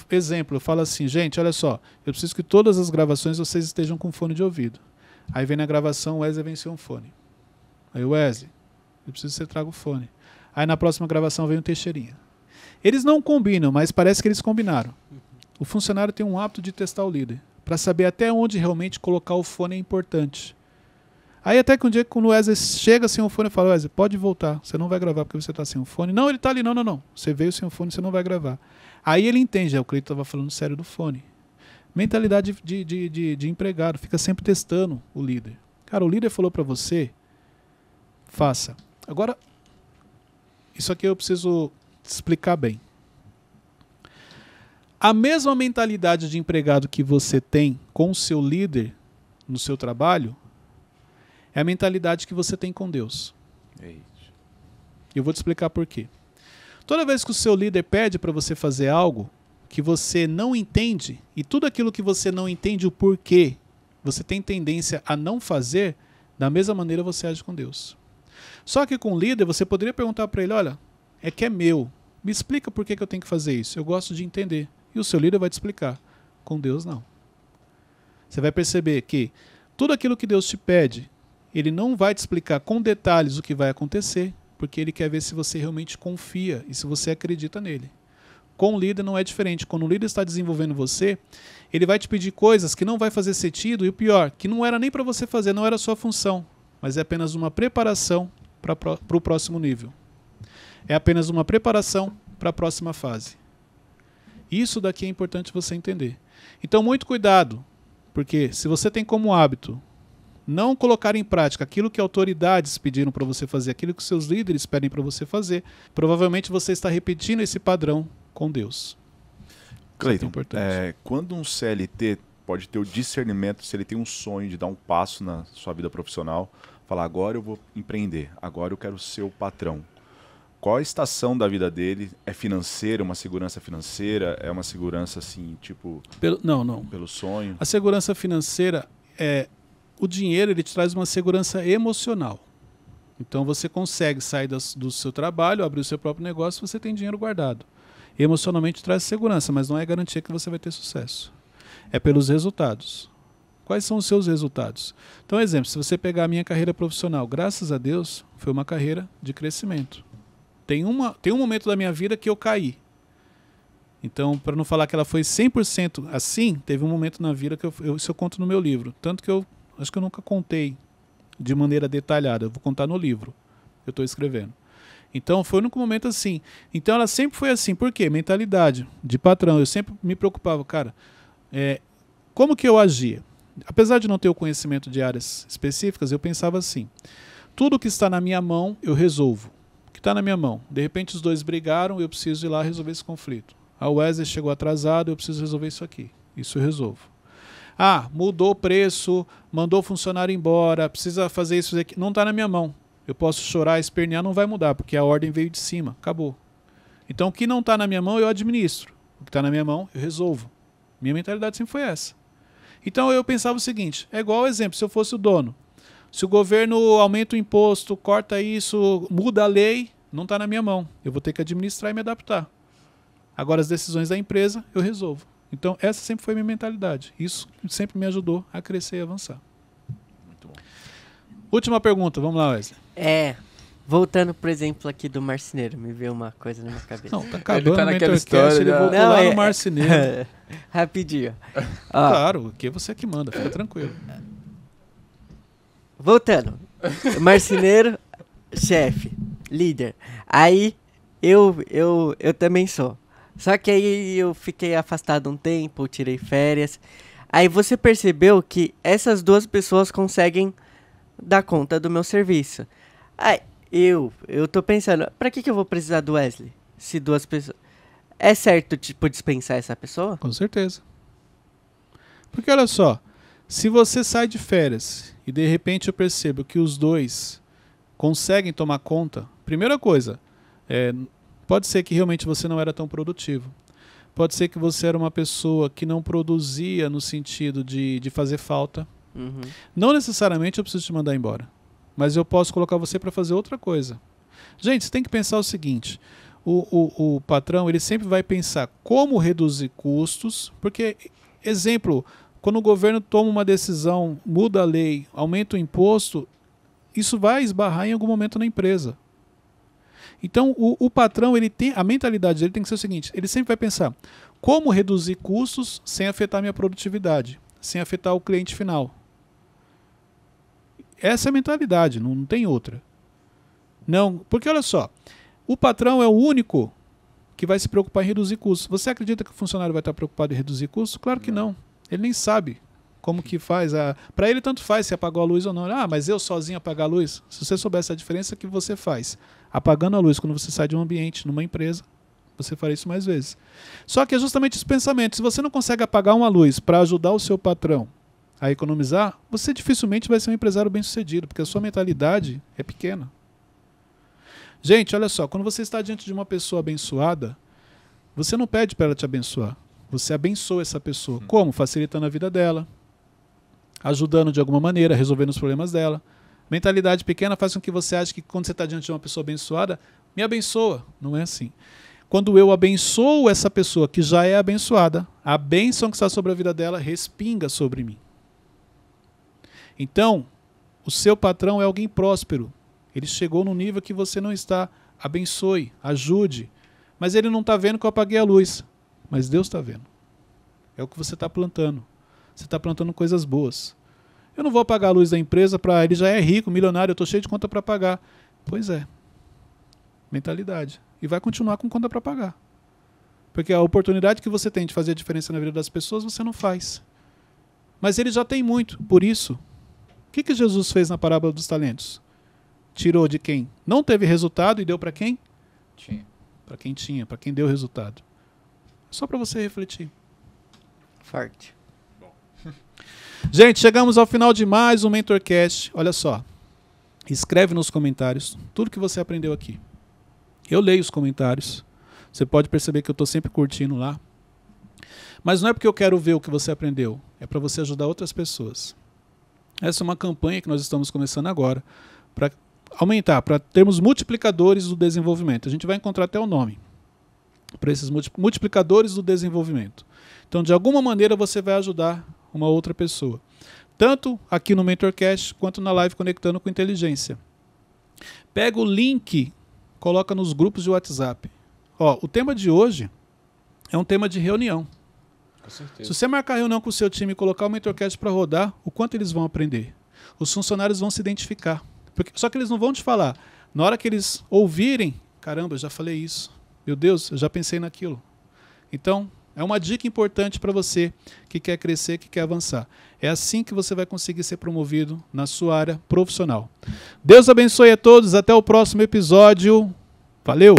A: falo assim, gente, olha só, eu preciso que todas as gravações vocês estejam com fone de ouvido. Aí vem na gravação, o Wesley vem sem um fone. Aí o Wesley, eu preciso que você traga o fone. Aí na próxima gravação vem o Teixeirinha. Eles não combinam, mas parece que eles combinaram. O funcionário tem um hábito de testar o líder, para saber até onde realmente colocar o fone é importante. Aí até que um dia, quando o Wesley chega sem o fone, eu falo, Wesley, pode voltar, você não vai gravar porque você está sem o fone. Não, ele está ali, não. Você veio sem o fone, você não vai gravar. Aí ele entende, o Cleiton estava falando sério do fone. Mentalidade de empregado, fica sempre testando o líder. Cara, o líder falou para você, faça. Agora, isso aqui eu preciso explicar bem. A mesma mentalidade de empregado que você tem com o seu líder no seu trabalho é a mentalidade que você tem com Deus. Eu vou te explicar por quê. Toda vez que o seu líder pede para você fazer algo que você não entende, e tudo aquilo que você não entende o porquê, você tem tendência a não fazer, da mesma maneira você age com Deus. Só que com o líder você poderia perguntar para ele, olha, é que é meu, me explica por que eu tenho que fazer isso, eu gosto de entender. E o seu líder vai te explicar. Com Deus não. Você vai perceber que tudo aquilo que Deus te pede, ele não vai te explicar com detalhes o que vai acontecer, porque ele quer ver se você realmente confia e se você acredita nele. Com o líder não é diferente. Quando o líder está desenvolvendo você, ele vai te pedir coisas que não vai fazer sentido, e o pior, que não era nem para você fazer, não era a sua função, mas é apenas uma preparação para o próximo nível. É apenas uma preparação para a próxima fase. Isso daqui é importante você entender. Então, muito cuidado, porque se você tem como hábito não colocar em prática aquilo que autoridades pediram para você fazer, aquilo que seus líderes pedem para você fazer, provavelmente você está repetindo esse padrão com Deus.
B: Cleiton, quando um CLT pode ter o discernimento, se ele tem um sonho de dar um passo na sua vida profissional, falar, agora eu vou empreender, agora eu quero ser o patrão. Qual a estação da vida dele? É financeira, uma segurança financeira? É uma segurança assim, tipo...
A: Não.
B: Pelo sonho?
A: A segurança financeira o dinheiro ele te traz uma segurança emocional. Então você consegue sair do seu trabalho, abrir o seu próprio negócio, você tem dinheiro guardado. Emocionalmente traz segurança, mas não é garantia que você vai ter sucesso. É pelos resultados. Quais são os seus resultados? Então, exemplo, se você pegar a minha carreira profissional, graças a Deus, foi uma carreira de crescimento. Tem um momento da minha vida que eu caí. Então, para não falar que ela foi 100% assim, teve um momento na vida que isso eu conto no meu livro. Tanto que eu acho que eu nunca contei de maneira detalhada. Eu vou contar no livro que eu estou escrevendo. Então, foi o único momento assim. Então, ela sempre foi assim. Por quê? Mentalidade de patrão. Eu sempre me preocupava, cara, como que eu agia? Apesar de não ter o conhecimento de áreas específicas, eu pensava assim, tudo que está na minha mão, eu resolvo. O que está na minha mão? De repente, os dois brigaram, eu preciso ir lá resolver esse conflito. A Wesley chegou atrasado, eu preciso resolver isso aqui. Isso eu resolvo. Ah, mudou o preço, mandou o funcionário embora, precisa fazer isso aqui. Não está na minha mão. Eu posso chorar, espernear, não vai mudar, porque a ordem veio de cima, acabou. Então, o que não está na minha mão, eu administro. O que está na minha mão, eu resolvo. Minha mentalidade sempre foi essa. Então, eu pensava o seguinte, é igual ao exemplo, se eu fosse o dono. Se o governo aumenta o imposto, corta isso, muda a lei, não está na minha mão. Eu vou ter que administrar e me adaptar. Agora, as decisões da empresa, eu resolvo. Então, essa sempre foi a minha mentalidade. Isso sempre me ajudou a crescer e avançar.
B: Muito bom.
A: Última pergunta, vamos lá, Wesley.
D: Voltando pro exemplo aqui do marceneiro, me veio uma coisa na minha cabeça.
A: Não, tá acabando
C: tá
A: o
C: naquela
A: Mentorcast,
C: história
A: ele
C: da-
A: voltou
D: Não,
A: lá no marceneiro.
D: Rapidinho. Ó,
A: Claro, aqui é você que manda, fica tranquilo.
D: voltando. Marceneiro, chefe, líder. Aí eu também sou. Só que aí eu fiquei afastado um tempo, tirei férias. Aí você percebeu que essas duas pessoas conseguem dar conta do meu serviço. Aí eu tô pensando, pra que eu vou precisar do Wesley? Se duas pessoas... É certo, tipo, dispensar essa pessoa?
A: Com certeza. Porque olha só, se você sai de férias e de repente eu percebo que os dois conseguem tomar conta, primeira coisa, pode ser que realmente você não era tão produtivo. Pode ser que você era uma pessoa que não produzia no sentido de fazer falta.
D: Uhum.
A: Não necessariamente eu preciso te mandar embora, mas eu posso colocar você para fazer outra coisa. Gente, você tem que pensar o seguinte, o patrão ele sempre vai pensar como reduzir custos, porque, exemplo, quando o governo toma uma decisão, muda a lei, aumenta o imposto, isso vai esbarrar em algum momento na empresa. Então, o patrão, ele tem, a mentalidade dele tem que ser o seguinte, ele sempre vai pensar como reduzir custos sem afetar a minha produtividade, sem afetar o cliente final. Essa é a mentalidade, não tem outra. Não, porque olha só, o patrão é o único que vai se preocupar em reduzir custos. Você acredita que o funcionário vai estar preocupado em reduzir custos? Claro que não. Ele nem sabe como que faz. Para ele tanto faz se apagou a luz ou não. Ah, mas eu sozinho apagar a luz? Se você soubesse a diferença que você faz apagando a luz quando você sai de um ambiente, numa empresa, você faria isso mais vezes. Só que é justamente esse pensamento. Se você não consegue apagar uma luz para ajudar o seu patrão a economizar, você dificilmente vai ser um empresário bem-sucedido, porque a sua mentalidade é pequena. Gente, olha só, quando você está diante de uma pessoa abençoada, você não pede para ela te abençoar. Você abençoa essa pessoa. Como? Facilitando a vida dela, ajudando de alguma maneira, resolvendo os problemas dela. Mentalidade pequena faz com que você ache que quando você está diante de uma pessoa abençoada, me abençoa. Não é assim. Quando eu abençoo essa pessoa que já é abençoada, a bênção que está sobre a vida dela respinga sobre mim. Então, o seu patrão é alguém próspero. Ele chegou no nível que você não está. Abençoe, ajude. Mas ele não está vendo que eu apaguei a luz. Mas Deus está vendo. É o que você está plantando. Você está plantando coisas boas. Eu não vou apagar a luz da empresa para... Ele já é rico, milionário, eu estou cheio de conta para pagar. Pois é. Mentalidade. E vai continuar com conta para pagar. Porque a oportunidade que você tem de fazer a diferença na vida das pessoas, você não faz. Mas ele já tem muito. Por isso, o que Jesus fez na parábola dos talentos? Tirou de quem não teve resultado e deu para quem?
C: Tinha.
A: Para quem tinha, para quem deu resultado. Só para você refletir.
D: Forte.
A: Gente, chegamos ao final de mais um MentorCast. Olha só, escreve nos comentários tudo que você aprendeu aqui. Eu leio os comentários. Você pode perceber que eu estou sempre curtindo lá. Mas não é porque eu quero ver o que você aprendeu. É para você ajudar outras pessoas. Essa é uma campanha que nós estamos começando agora para aumentar, para termos multiplicadores do desenvolvimento. A gente vai encontrar até o nome para esses multiplicadores do desenvolvimento. Então, de alguma maneira, você vai ajudar uma outra pessoa. Tanto aqui no MentorCast, quanto na live Conectando com Inteligência. Pega o link, coloca nos grupos de WhatsApp. Ó, o tema de hoje é um tema de reunião.
C: Com certeza.
A: Se você marcar reunião com o seu time e colocar o MentorCast para rodar, o quanto eles vão aprender? Os funcionários vão se identificar. Só que eles não vão te falar. Na hora que eles ouvirem, caramba, eu já falei isso. Meu Deus, eu já pensei naquilo. Então, é uma dica importante para você que quer crescer, que quer avançar. É assim que você vai conseguir ser promovido na sua área profissional. Deus abençoe a todos. Até o próximo episódio. Valeu!